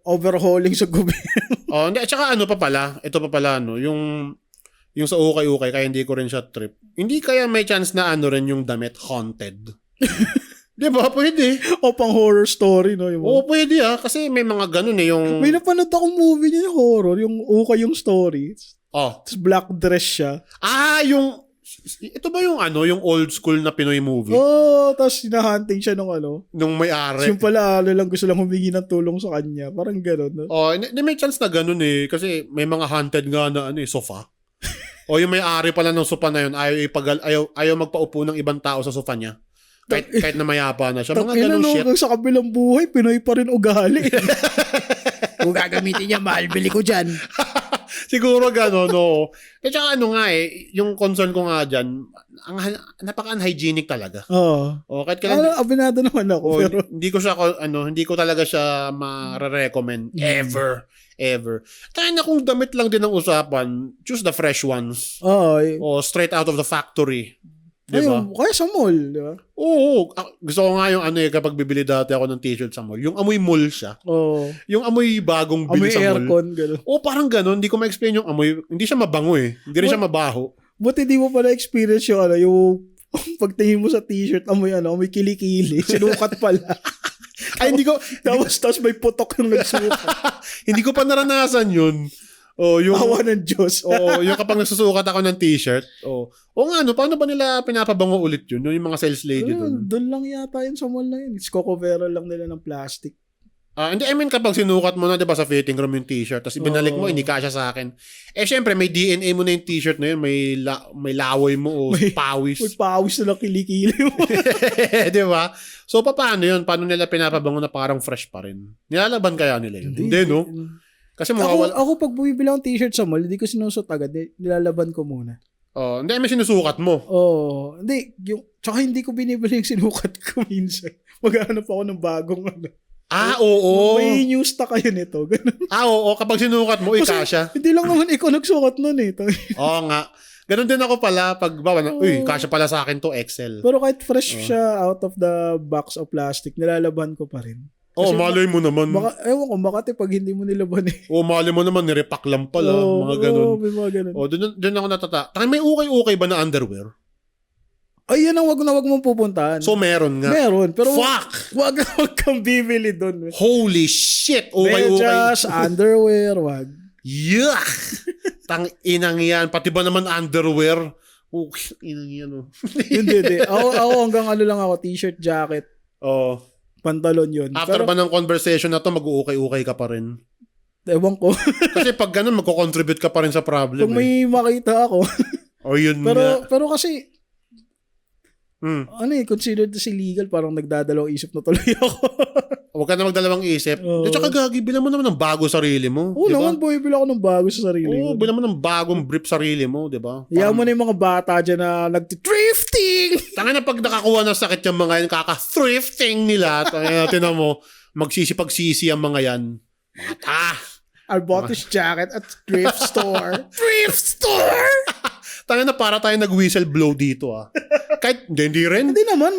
overhauling sa gobyerno. Hindi, at saka pa pala, ito pa pala, yung sa ukay-ukay, kaya hindi ko rin siya trip. Hindi kaya may chance na rin yung damit haunted. Di ba? Pwede. O pang horror story, no? Pwede kasi may mga ganun yung... May napanood akong movie niya yung horror, yung ukay yung story. Tapos black dress siya. Ito ba yung yung old school na Pinoy movie? Tapos hinahunting siya nung nung may-ari. Yung pala, lang gusto lang humingi ng tulong sa kanya. Parang gano'n. No? May chance na ganun eh. Kasi may mga haunted nga na sofa. Yung may-ari pala ng sofa na yun, ayaw magpaupo ng ibang tao sa sofa niya. Kahit na mayapa na siya. Mga ganun shit. Sa kabilang buhay, Pinoy pa rin ugali. Kung gagamitin niya, mahal, bili ko dyan. Siguro gano'n, no. At saka yung concern ko nga dyan, napaka-unhygienic talaga. Kahit kailan... Abinado naman ako. Pero... hindi ko talaga siya ma-recommend. Ever. Kaya na kung damit lang din ang usapan, choose the fresh ones. Straight out of the factory. Diba? Kaya sa mall, di ba? Oo. Gusto ko nga yung kapag bibili dati ako ng t-shirt sa mall, yung amoy mall siya. Yung amoy bagong bili sa mall. Amoy aircon, gano'n. Parang gano'n. Hindi ko ma-explain yung amoy. Hindi siya mabango eh. Hindi rin siya mabaho. Buti di mo pala experience yung pagtingin mo sa t-shirt, amoy kilikili. Sinukat pala. Ay, hindi ko. Tapos may putok yung nagsukat. Hindi ko pa naranasan yun. Yung awa ng Diyos. Yung kapag nagsusukat ako ng t-shirt. Paano ba nila pinapabango ulit yun? Yung mga sales lady doon. Doon lang yata yun sa mall na yun. It's cocoverol lang nila ng plastic. Hindi, kapag sinukat mo na, diba, sa fitting room yung t-shirt, tapos ibinalik mo, hindi kasya sa akin. Syempre, may DNA mo na yung t-shirt na yun, may lawoy mo, pawis. May pawis na lang kilikili mo. Diba? So, paano yun? Paano nila pinapabango na parang fresh pa rin? Nilalaban kaya nila yun? Hindi, no? Kasi ako pag bumibili akong t-shirt sa mall, hindi ko sinusot agad. Nilalaban ko muna. Hindi, may sinusukat mo. Hindi. Tsaka hindi ko binibili yung sinukat ko minsan. Maghanap ako ng bagong oo. May new stock kayo nito. Ganun. Oo. Kapag sinukat mo, kasya. Hindi lang naman ikaw nagsukat nun eh. Oo nga. Ganun din ako pala pag kasya pala sa akin to XL. Pero kahit fresh siya out of the box of plastic, nilalaban ko pa rin. Malay mo naman. Ewan ko, makati pag hindi mo nilaban eh. Malay mo naman, nirepack lang pala. Mga ganun. May mga ganun. Doon ako may ukay-ukay ba na underwear? Ay, yan ang wag mong pupuntahan. So, meron nga. Meron. Pero fuck! Wag kang bibili doon. Holy shit! Ukay-ukay. Medyas, underwear, wag. Yuck! Tang-inang yan. Pati ba naman underwear? Inang yan. Hindi. Ako hanggang lang ako, t-shirt, jacket. pantalon yun. After ba ng conversation na to, mag-uukay-ukay ka pa rin? Ewan ko. Kasi pag ganun, magko-contribute ka pa rin sa problem. Kung may makita ako. O yun nga. Pero kasi, considered this illegal, parang nagdadalawang isip na tuloy ako. Huwag ka na magdalawang isip. At saka gagi, bilang mo naman ng bago sarili mo. Oo naman, bumibili ako ng bago sa sarili ko. Oo, bilang mo ng bagong brief sarili mo, di ba? Iyaw mo na yung mga bata dyan na nag-thrifting! Tanga na pag nakakuha ng sakit yung mga yan, kaka-thrifting nila. Tinan mo, magsisipag-sisi ang mga yan. I bought this jacket at thrift store. Thrift store! Tanga na para tayo nag-whistle blow dito Kahit hindi rin. Hindi naman.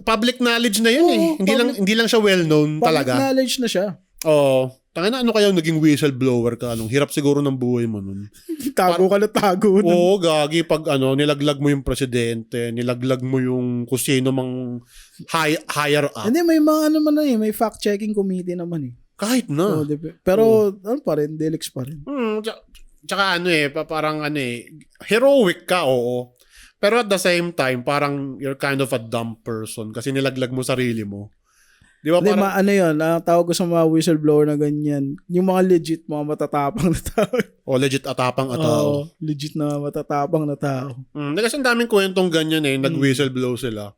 Public knowledge na yun Hindi lang siya well-known talaga. Public knowledge na siya. Oo. Tanga na ano kaya naging whistleblower ka? Hirap siguro ng buhay mo nun. Tago ka na tago. Oo, gagi. Pag nilaglag mo yung presidente, nilaglag mo yung kung sino mang higher up. Hindi, may mga may fact-checking committee naman Kahit na. Pero ano pa rin, delix pa rin. Tsaka parang heroic ka, oo. Pero at the same time, parang you're kind of a dumb person kasi nilaglag mo sarili mo. Di ba? Tawag ko sa mga whistleblower na ganyan. Yung mga legit, mga matatapang na tao. Legit atapang na tao. Legit na matatapang na tao. Kasi ang daming kwentong ganyan nag-whistleblow sila.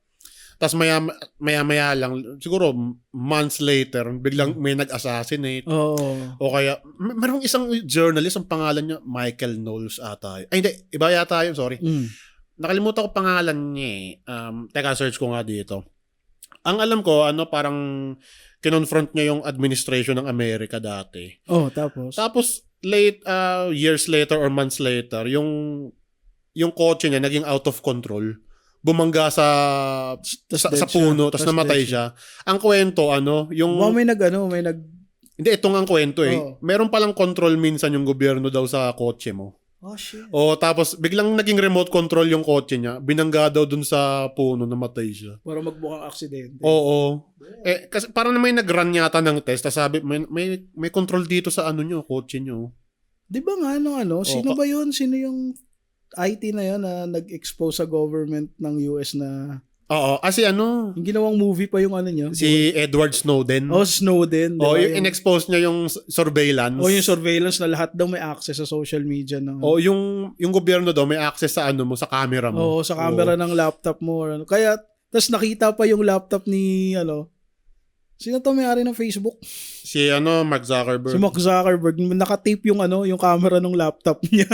Tapos maya lang, siguro months later, biglang may nag-assassinate. O kaya, mayroong isang journalist, ang pangalan niya, Michael Knowles ata. Ay, hindi. Iba yata yun, sorry. Nakalimutan ko pangalan niya Teka, search ko nga dito. Ang alam ko, parang kinonfront niya yung administration ng Amerika dati. Tapos, years later or months later, yung kotse niya naging out of control. Bumangga sa puno, tapos namatay siya. Ang kwento, Hindi, itong ang kwento Meron palang control minsan yung gobyerno daw sa kotse mo. Oh, shit. Tapos biglang naging remote control yung kotse niya. Binangga daw dun sa puno, namatay siya. Para magmukhang aksidente. Oo. Kasi parang may nag-run yata ng test, tapos sabi, may control dito sa kotse nyo. Di ba nga, sino ba yun? Sino yung IT na yun na nag-expose sa government ng US na... Oo. Kasi yung ginawang movie pa yung niya. Si Edward Snowden. Snowden. Yung in-expose niya yung surveillance. Yung surveillance na lahat daw may access sa social media. Yung gobyerno daw may access sa mo, sa camera mo. Sa camera ng laptop mo. Kaya, tas nakita pa yung laptop ni, sino to may-ari ng Facebook? Si Mark Zuckerberg. Si Mark Zuckerberg. Naka-tape yung yung camera ng laptop niya.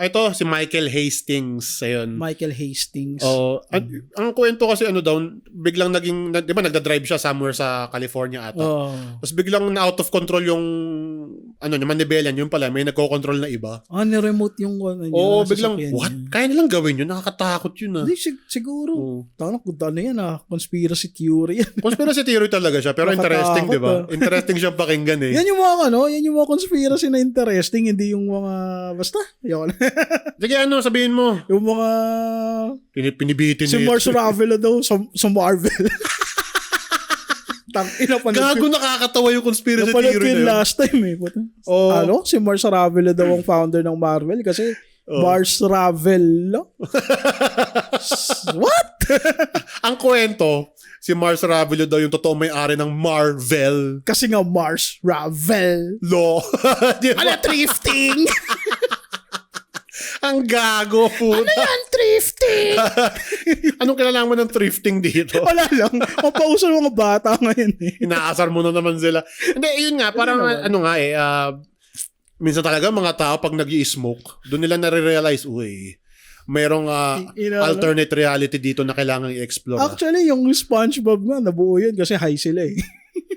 Ito, si Michael Hastings. Ayun. Michael Hastings. Ang kwento kasi daw, biglang naging, di ba nagda-drive siya somewhere sa California ata. Tapos biglang na out of control yung, manibelian, yung pala, may nagko-control na iba. Ni-remote yung biglang, what? Kaya nilang gawin yun? Nakakatakot yun Hindi, siguro. Yan conspiracy theory yan. Conspiracy theory talaga siya, pero interesting, di ba? Interesting siyang pakinggan Yan yung mga yan yung mga conspiracy na interesting, hindi yung mga basta. Sige, sabihin mo. Yung mga pinibitin si Mars Ravelo daw sa Marvel. Gago, nakakatawa yung conspiracy theory na yun. Last time si Mars Ravelo daw ang founder ng Marvel kasi Mars Ravelo. What? Ang kwento, si Mars Ravelo daw yung totoong may-ari ng Marvel. Kasi nga Mars Ravelo. Thrifting? Ang gago po. Ano yan, thrifting? Anong kailangan mo ng thrifting dito? Wala lang. Mapauso mga bata ngayon Inaasar mo na naman sila. Hindi, yun nga. Parang minsan talaga mga tao pag nag-i-smoke, doon nila nare-realize, mayroong alternate reality dito na kailangan i-explore. Actually, yung SpongeBob nga, nabuo yun kasi high sila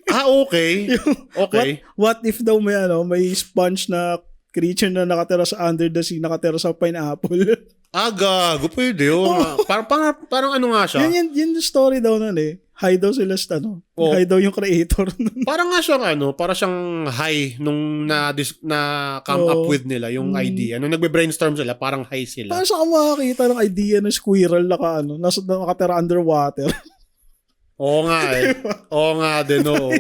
Okay. Okay. What if daw may sponge na creature na nakatira sa under the sea, nakatira sa pineapple? Gago, pwede yun. Parang nga siya. Yun yung story daw nun High daw sila high daw yung creator. Parang nga siyang para siyang high nung na come up with nila yung idea. Nung nagbe-brainstorm sila, parang high sila. Parang saan makakita ng idea ng squirrel na nakatira underwater? Oo nga Oo nga din, oo.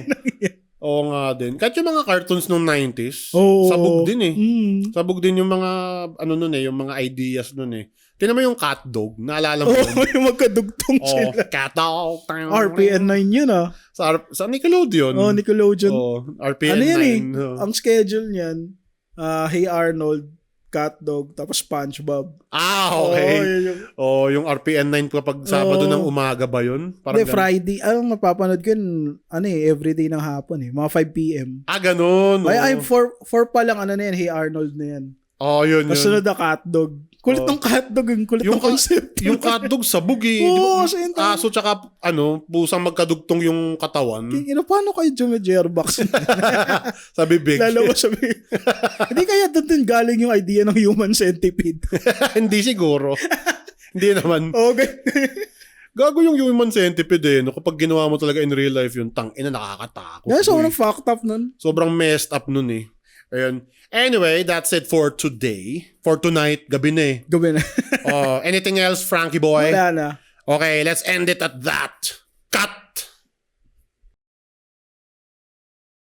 Oo nga din. Kahit yung mga cartoons nung 90s, Oo. sabog din eh. Mm. Sabog din yung mga, ano nun eh, yung mga ideas nun eh. Tinan mo yung cat dog, naalala mo yun? Yung magkadugtong sila. Cat dog. RPN 9 yun Sa Nickelodeon. Nickelodeon. RPN Ano yan 9. Ang schedule niyan, Hey Arnold, Cat Dog, tapos SpongeBob. Okay. Yun yung... Yung RPN 9 kapag Sabado ng umaga ba yun? Hindi, Friday. Mapapanood ko yun, everyday ng hapon mga 5 p.m. Ganun. Ay, 4 pa lang, na yan, Hey Arnold na yan. Yun. Kasunod na Cat Dog. Kulit ng Cat Dog, kulit ng concept. Yung cat dog sabog eh. Aso tsaka, pusang magkadugtong yung katawan. Paano kayo jumejerbox? Sa bibig. Lalo sa bibig. Hindi kaya doon din galing yung idea ng human centipede. Hindi siguro. Hindi naman. Okay. Gago yung human centipede no? Kapag ginawa mo talaga in real life yun, nakakatakot. Sobrang fucked up nun. Sobrang messed up nun eh. Ayun. Anyway, that's it for today. For tonight, gabi na eh. Gabi na. Anything else, Frankie boy? Wala na. Okay, let's end it at that. Cut!